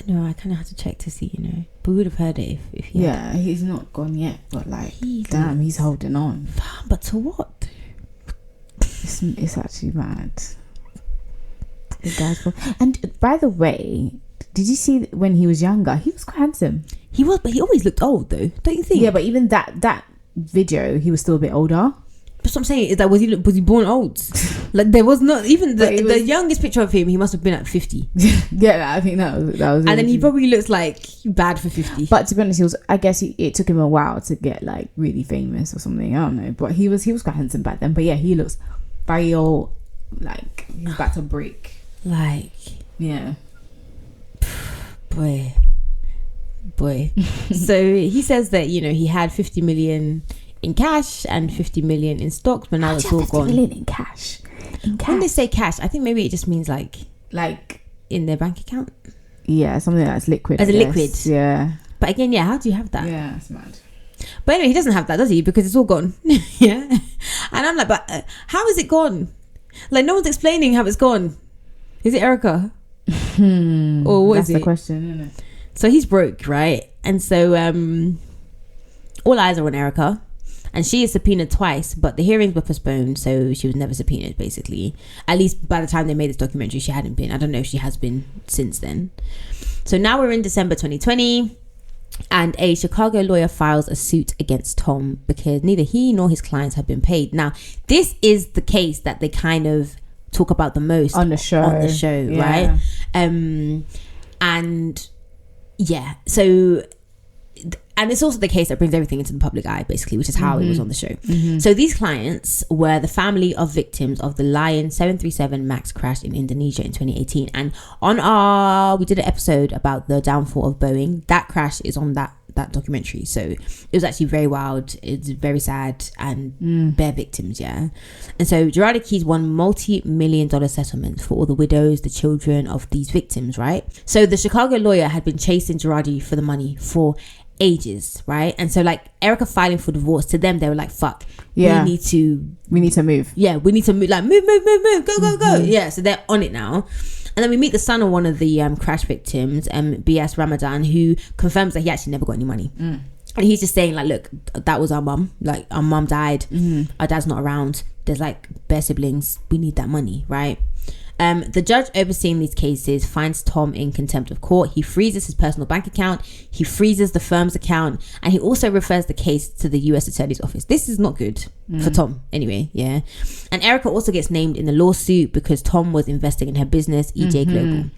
know. I kind of had to check to see, you know. But we would have heard it if he had. He's not gone yet, but like, he's holding on. But to what? It's actually mad. The guy's and by the way, did you see when he was younger? He was quite handsome. He was, but he always looked old, though. Don't you think? Yeah, but even that video, he was still a bit older. But what I'm saying is that was he born old? Like there was not even the youngest picture of him. He must have been at 50. Yeah, I think that was. And then he probably looks like bad for 50. But to be honest, I guess it took him a while to get like really famous or something. I don't know, but he was quite handsome back then. But yeah, he looks very old. Like he's about to break. Like yeah. Boy. So he says that, you know, he had 50 million in cash and 50 million in stocks, but now it's all gone. 50 million in cash. When they say cash, I think maybe it just means like in their bank account. Yeah, something that's liquid. As a liquid. Yeah. But again, yeah, how do you have that? Yeah, it's mad. But anyway, he doesn't have that, does he? Because it's all gone. Yeah. And I'm like, but how is it gone? Like no one's explaining how it's gone. Is it Erika? Or what is it? That's the question, isn't it? So he's broke, right? And so all eyes are on Erika, and she is subpoenaed twice, but the hearings were postponed, so she was never subpoenaed, basically. At least by the time they made this documentary, she hadn't been. I don't know if she has been since then. So now we're in December 2020, and a Chicago lawyer files a suit against Tom because neither he nor his clients have been paid. Now, this is the case that they kind of talk about the most on the show, right? And yeah, so and it's also the case that brings everything into the public eye, basically, which is how it was on the show. So these clients were the family of victims of the Lion 737 MAX crash in Indonesia in 2018. And we did an episode about the downfall of Boeing. That crash is on that documentary. So it was actually very wild. It's very sad and bare victims, yeah. And so Girardi Keys won multi-million-dollar settlements for all the widows, the children of these victims, right? So the Chicago lawyer had been chasing Girardi for the money for ages, right? And so like Erika filing for divorce, to them they were like, fuck, we need to move, we need to move, like move, go, yeah. So they're on it now. And then we meet the son of one of the crash victims, BS Ramadan, who confirms that he actually never got any money. And he's just saying like, look, that was our mum, like our mum died, our dad's not around, there's like bare siblings, we need that money, right? The judge overseeing these cases finds Tom in contempt of court. He freezes his personal bank account, he freezes the firm's account, and he also refers the case to the US Attorney's Office. This is not good for Tom anyway, yeah. And Erika also gets named in the lawsuit because Tom was investing in her business, EJ Global.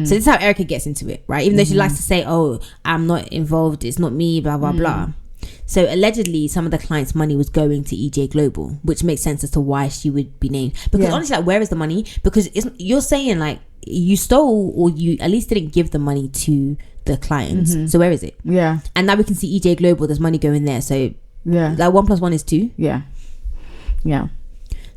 So this is how Erika gets into it, right? Even though she likes to say, oh, I'm not involved, it's not me, blah blah blah. So allegedly some of the client's money was going to EJ Global, which makes sense as to why she would be named. Because honestly, like, where is the money? Because you're saying like you stole, or you at least didn't give the money to the clients. So where is it? Yeah. And now we can see EJ Global, there's money going there. So yeah, like 1 + 1 is 2. Yeah.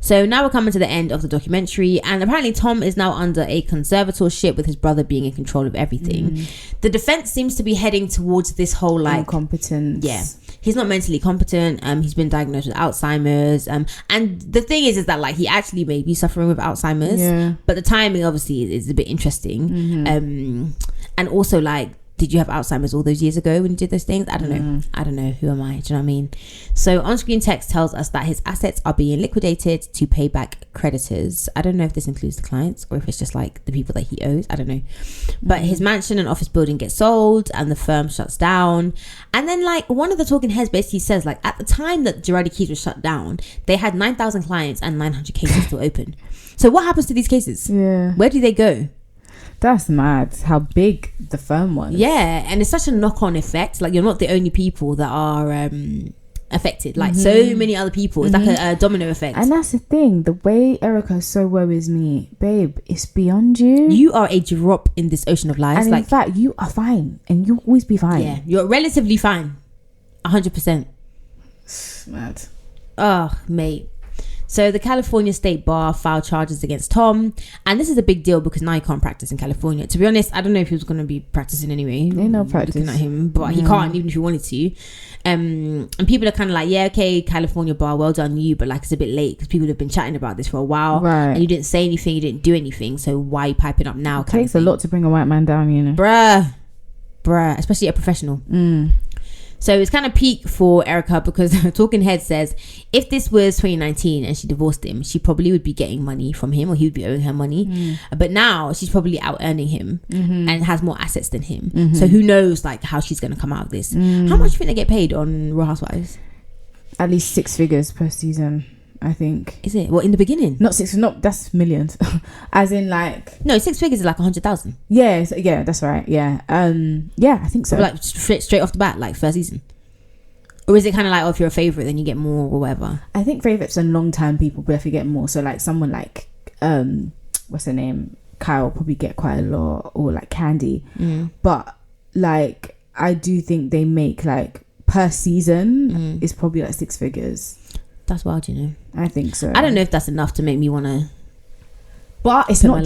So now we're coming to the end of the documentary, and apparently Tom is now under a conservatorship with his brother being in control of everything. The defense seems to be heading towards this whole like incompetence. Yeah, he's not mentally competent. He's been diagnosed with Alzheimer's. And the thing is that like he actually may be suffering with Alzheimer's. Yeah. But the timing obviously is a bit interesting. And also like, did you have Alzheimer's all those years ago when you did those things? I don't know. Who am I? Do you know what I mean? So on-screen text tells us that his assets are being liquidated to pay back creditors. I don't know if this includes the clients or if it's just like the people that he owes. I don't know. But his mansion and office building gets sold and the firm shuts down. And then like one of the talking heads basically says like, at the time that Girardi Keys was shut down, they had 9,000 clients and 900 cases still open. So what happens to these cases? Yeah. Where do they go? That's mad how big the firm was. Yeah, and it's such a knock-on effect. Like, you're not the only people that are affected. Like, so many other people. It's like a domino effect. And that's the thing. The way Erika so worries me. Babe, it's beyond you. You are a drop in this ocean of lies. And like, in fact, you are fine. And you'll always be fine. Yeah, you're relatively fine. 100%. Mad. Oh, mate. So the California State Bar filed charges against Tom, and this is a big deal because now he can't practice in California. To be honest, I don't know if he was going to be practicing anyway. Ain't no practice. Looking at him, but he can't even if he wanted to. And people are kind of like, yeah, okay, California Bar, well done you, but like it's a bit late because people have been chatting about this for a while, right? And you didn't say anything, you didn't do anything, so why are you piping up now? It takes a lot to bring a white man down, you know, bruh, especially a professional. So it's kind of peak for Erika because Talking Head says if this was 2019 and she divorced him, she probably would be getting money from him, or he would be owing her money. But now she's probably out earning him and has more assets than him. So who knows like how she's going to come out of this. How much do you think they get paid on Real Housewives? At least 6 figures per season, I think. Is it? Well, in the beginning? That's millions. As in like... No, 6 figures is like 100,000. Yeah, that's right. Yeah. Yeah, I think so. Like straight off the bat, like first season. Or is it kind of like, oh, if you're a favourite, then you get more or whatever? I think favourites and long-time people definitely get more. So like someone like, what's her name? Kyle probably get quite a lot, or like Candy. But like, I do think they make like per season is probably like 6 figures. That's wild, you know. I think so. I don't know if that's enough to make me want to. But it's not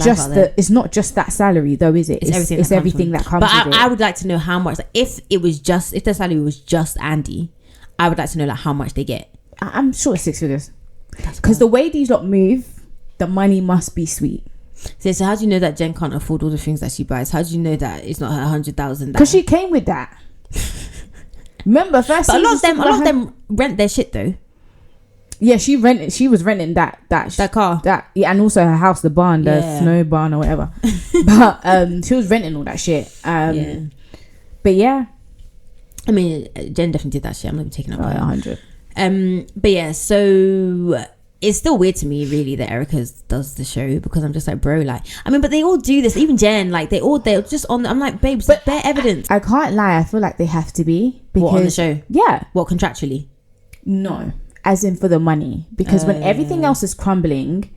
just that salary though, is it? It's everything that comes with it. But I would like to know how much. Like, if the salary was just Andy, I would like to know like how much they get. I'm sure it's 6 figures. Because the way these lot move, the money must be sweet. So how do you know that Jen can't afford all the things that she buys? How do you know that it's not her 100,000? Because she came with that. Remember, first. But a lot of them rent their shit though. Yeah, she was renting that car. And also her house, the barn, the snow barn or whatever. But she was renting all that shit. But yeah, I mean, Jen definitely did that shit. I'm not even taking up 100. But yeah, so it's still weird to me really that Erika does the show, because I'm just like, bro, like, I mean, but they all do this. Even Jayne, like they're just on. I'm like, babes, but bare evidence. I can't lie. I feel like they have to be, because what, on the show? Yeah. What, contractually? No, as in for the money, because when everything else is crumbling,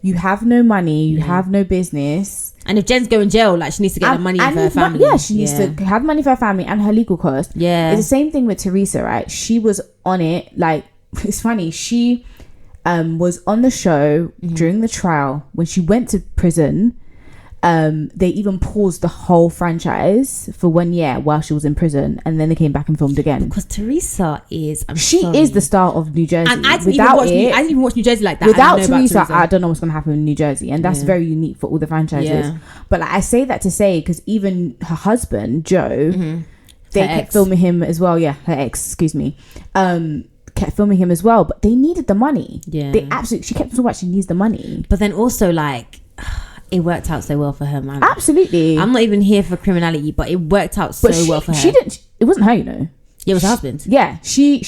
you have no money, you have no business. And if Jen's going jail, like, she needs to get the money for her family. She needs to have money for her family and her legal cost. Yeah, it's the same thing with Teresa, right? She was on it. Like, it's funny. She was on the show during the trial. When she went to prison, they even paused the whole franchise for 1 year while she was in prison, and then they came back and filmed again. Because Teresa is, she is the star of New Jersey. And I didn't even watch New Jersey like that. Without Teresa, I don't know what's going to happen in New Jersey, and that's very unique for all the franchises. Yeah. But like, I say that to say, because even her husband Joe, they kept filming him as well. Yeah, her ex, excuse me. Kept filming him as well, but they needed the money. Yeah, she kept talking about she needs the money. But then also, like, it worked out so well for her, man. Absolutely. I'm not even here for criminality, but it worked out so well for her. She didn't. It wasn't her, you know. Yeah, it was her husband. Yeah, she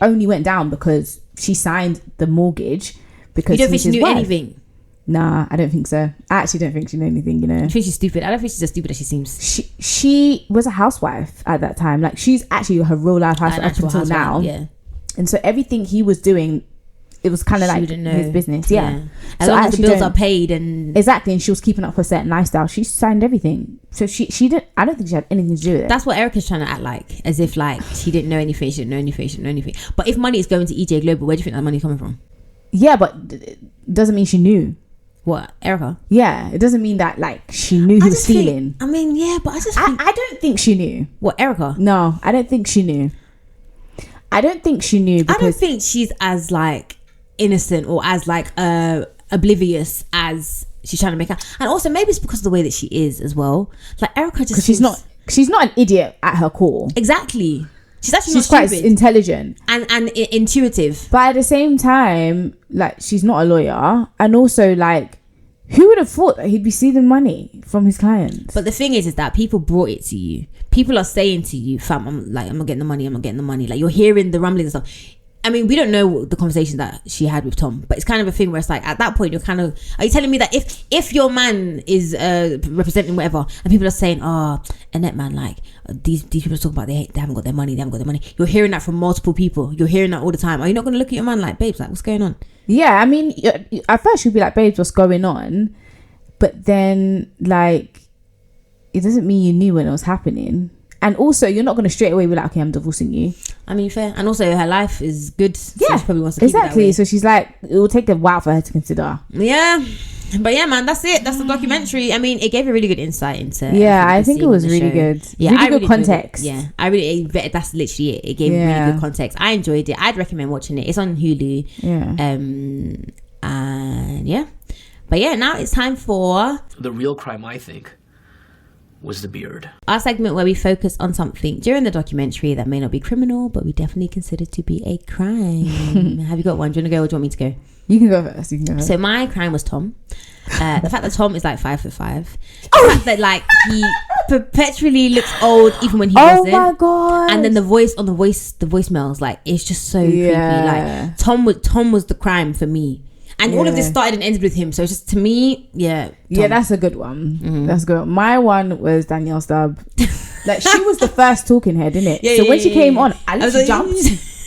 only went down because she signed the mortgage. Because you don't think she knew anything? Nah, I don't think so. I actually don't think she knew anything, you know. I think she's stupid. I don't think she's as stupid as she seems. She was a housewife at that time. Like, she's actually her real life housewife up until now. Yeah. And so everything he was doing, it was kind of like his business. Yeah. As long as the bills are paid and... Exactly. And she was keeping up her certain lifestyle. She signed everything. So she didn't... I don't think she had anything to do with it. That's what Erika's trying to act like. As if, like, she didn't know anything. She didn't know anything. She didn't know anything. But if money is going to EJ Global, where do you think that money's coming from? Yeah, but it doesn't mean she knew. What? Erika? Yeah. It doesn't mean that, like, she knew he was stealing. I mean, yeah, but I just think... I don't think she knew. What, Erika? No, I don't think she knew. I don't think she knew because... I don't think she's as, like, innocent or as, like, oblivious as she's trying to make out. And also, maybe it's because of the way that she is as well. Like, Erika just... Because she's not an idiot at her core. Exactly. She's quite intelligent. And intuitive. But at the same time, like, she's not a lawyer. And also, like, who would have thought that he'd be stealing money from his clients? But the thing is that people brought it to you. People are saying to you, fam, I'm not getting the money. Like, you're hearing the rumblings and stuff. I mean, we don't know the conversation that she had with Tom, but it's kind of a thing where it's like, at that point, you're kind of... Are you telling me that if your man is representing whatever, and people are saying, oh, Annette, man, like, these people are talking about they haven't got their money, you're hearing that from multiple people. You're hearing that all the time. Are you not going to look at your man like, babes, like, what's going on? Yeah, I mean, at first you'd be like, babes, what's going on? But then, like, it doesn't mean you knew when it was happening. And also, you're not going to straight away be like, okay, I'm divorcing you. I mean, fair. And also, her life is good. Yeah, so she probably wants to keep it that way. So she's like, it will take a while for her to consider. Yeah. But yeah, man, that's it. That's the documentary. I mean, it gave a really good insight into... Yeah, I think it was really good. Yeah, really good context. Yeah, that's literally it. It gave really good context. I enjoyed it. I'd recommend watching it. It's on Hulu. Yeah. And yeah. But yeah, now it's time for... The real crime, I think, was the beard. Our segment where we focus on something during the documentary that may not be criminal, but we definitely consider to be a crime. Have you got one? Do you want to go or do you want me to go? You can go first. So my crime was Tom. The fact that Tom is like 5'5". The fact that, like, he perpetually looks old even when he wasn't. Oh my god! And then the voicemails, like, it's just so creepy. Like, Tom was the crime for me. And all of this started and ended with him. So it's just, to me, Tom. Yeah, that's a good one. Mm-hmm. That's good. My one was Danielle Stubb. Like, she was the first talking head, didn't it? So when she came on, I literally jumped.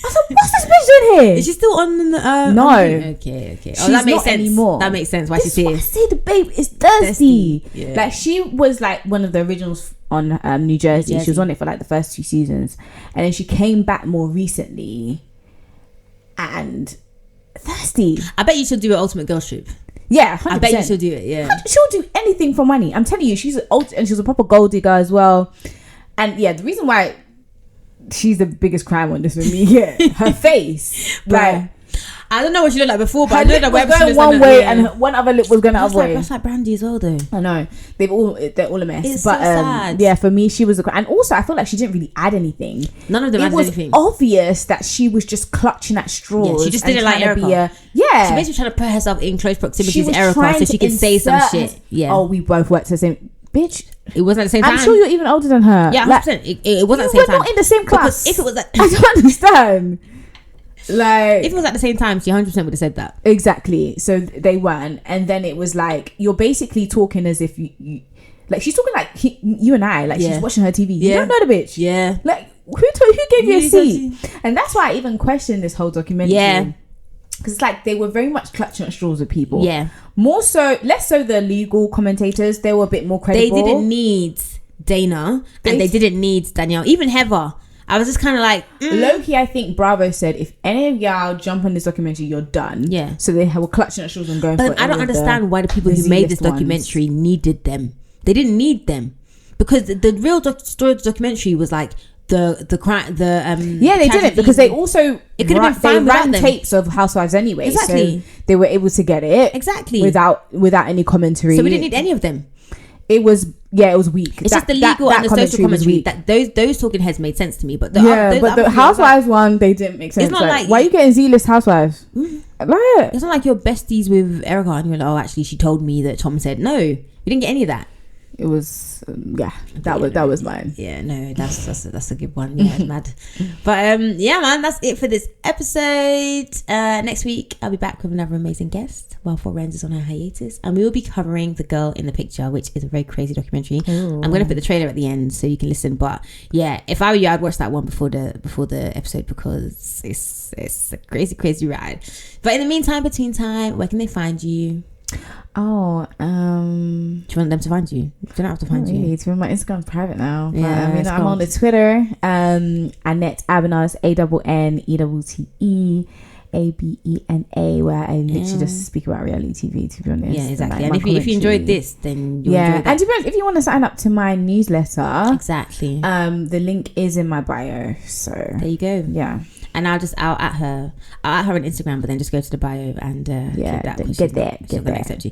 I was like, what's this bitch doing here? Is she still on? No. Okay. Oh, that makes sense. Anymore. That makes sense. Why she's here? I say the babe is thirsty. Yeah. Like, she was like one of the originals on New Jersey. She was on it for like the first 2 seasons, and then she came back more recently. And thirsty. I bet you she'll do an Ultimate Girls Trip. Yeah, 100%. I bet you she'll do it. Yeah, she'll do anything for money. I'm telling you, she's a proper gold digger as well. And yeah, the reason why she's the biggest crime on this for me, her face, like, I don't know what she looked like before, but her I know lip that was going one way and one other lip was going the other way. That's like Brandy as well, though. I know they're all a mess. It's so sad. Yeah, for me, she was and also I feel like she didn't really add anything. None of them added anything. It was obvious that she was just clutching at straws. Yeah, she just didn't like Erika. She basically trying to put herself in close proximity to Erika so she could say some shit. Yeah. Oh, we both worked the same. Bitch, it wasn't at the same time. I'm sure you're even older than her. Yeah, 100%. It wasn't at the same time. We're not in the same class. Because if it was I don't understand. Like, if it was at the same time, she 100% would have said that. Exactly. So they weren't, and then it was like you're basically talking as if you like she's talking like you and I, like she's watching her TV. You don't know the bitch. Yeah. Like who gave you a seat? And that's why I even questioned this whole documentary. Yeah. Because it's like they were very much clutching at straws with people. Yeah. More so, less so the legal commentators. They were a bit more credible. They didn't need Dana and they didn't need Danielle. Even Heather. I was just kind of like... Low-key, I think Bravo said, if any of y'all jump on this documentary, you're done. Yeah. So they were clutching at straws and going but for I don't understand why the people who made this documentary needed them. They didn't need them. Because the real story of the documentary was like... yeah, they didn't, because they also it could have been fine they ran tapes of Housewives anyway. Exactly. So they were able to get it exactly without any commentary. So we didn't need any of them. It was weak. It's just the legal and the social commentary that those talking heads made sense to me, but the Housewives one, they didn't make sense. It's not like why are you getting Z-list Housewives? It's not like you're besties with Erika and you're like, oh, actually she told me that Tom said no. We didn't get any of that. It was that was mine. Yeah, no, that's a good one. Yeah, mad. But yeah, man, that's it for this episode. Next week I'll be back with another amazing guest while Forenz is on her hiatus, and we will be covering The Girl in the Picture, which is a very crazy documentary. Ooh. I'm gonna put the trailer at the end so you can listen. But yeah, if I were you, I'd watch that one before the episode, because it's a crazy ride. But in the meantime, between time, where can they find you? Do you want them to find you? They don't have to find you. It's my Instagram private now. Yeah, but, I'm on the Twitter. Annette Abena, ANNETTE ABENA, where I literally just speak about reality TV, to be honest. Yeah, exactly. And if you enjoyed this, then you'll enjoy that. And to be honest, if you want to sign up to my newsletter, exactly, the link is in my bio. So there you go. Yeah. And I'll at her on Instagram, but then just go to the bio and get there. Accept you.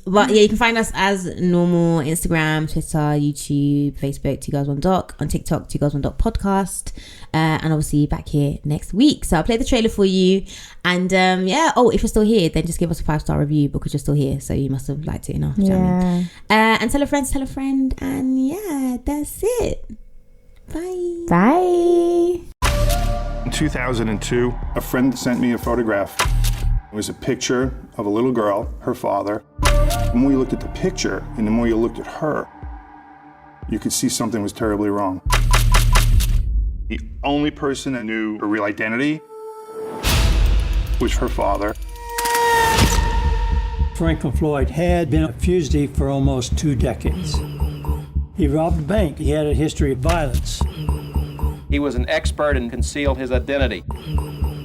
But yeah, you can find us as normal: Instagram, Twitter, YouTube, Facebook, 2 Girls 1 Doc, on TikTok, 2 Girls 1 Doc podcast, and obviously back here next week. So I'll play the trailer for you, and if you're still here, then just give us a 5-star review, because you're still here, so you must have liked it enough. Yeah. You know what I mean? And tell a friend, and yeah, that's it. Bye. In 2002, a friend sent me a photograph. It was a picture of a little girl, her father. The more you looked at the picture and the more you looked at her, you could see something was terribly wrong. The only person that knew her real identity was her father. Franklin Floyd had been a fugitive for almost 2 decades. He robbed a bank. He had a history of violence. He was an expert and concealed his identity.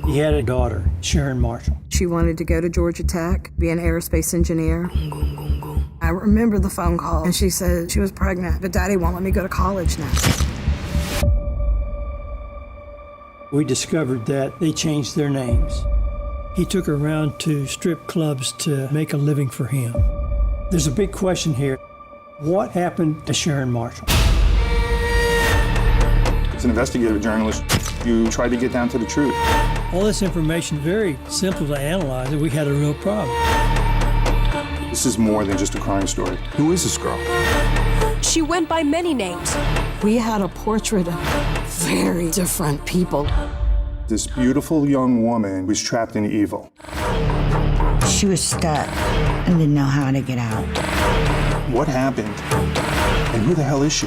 He had a daughter, Sharon Marshall. She wanted to go to Georgia Tech, be an aerospace engineer. I remember the phone call, and she said she was pregnant, but Daddy won't let me go to college now. We discovered that they changed their names. He took her around to strip clubs to make a living for him. There's a big question here. What happened to Sharon Marshall? As an investigative journalist, you try to get down to the truth. All this information, very simple to analyze, and we had a real problem. This is more than just a crime story. Who is this girl? She went by many names. We had a portrait of very different people. This beautiful young woman was trapped in evil. She was stuck and didn't know how to get out. What happened? And who the hell is she?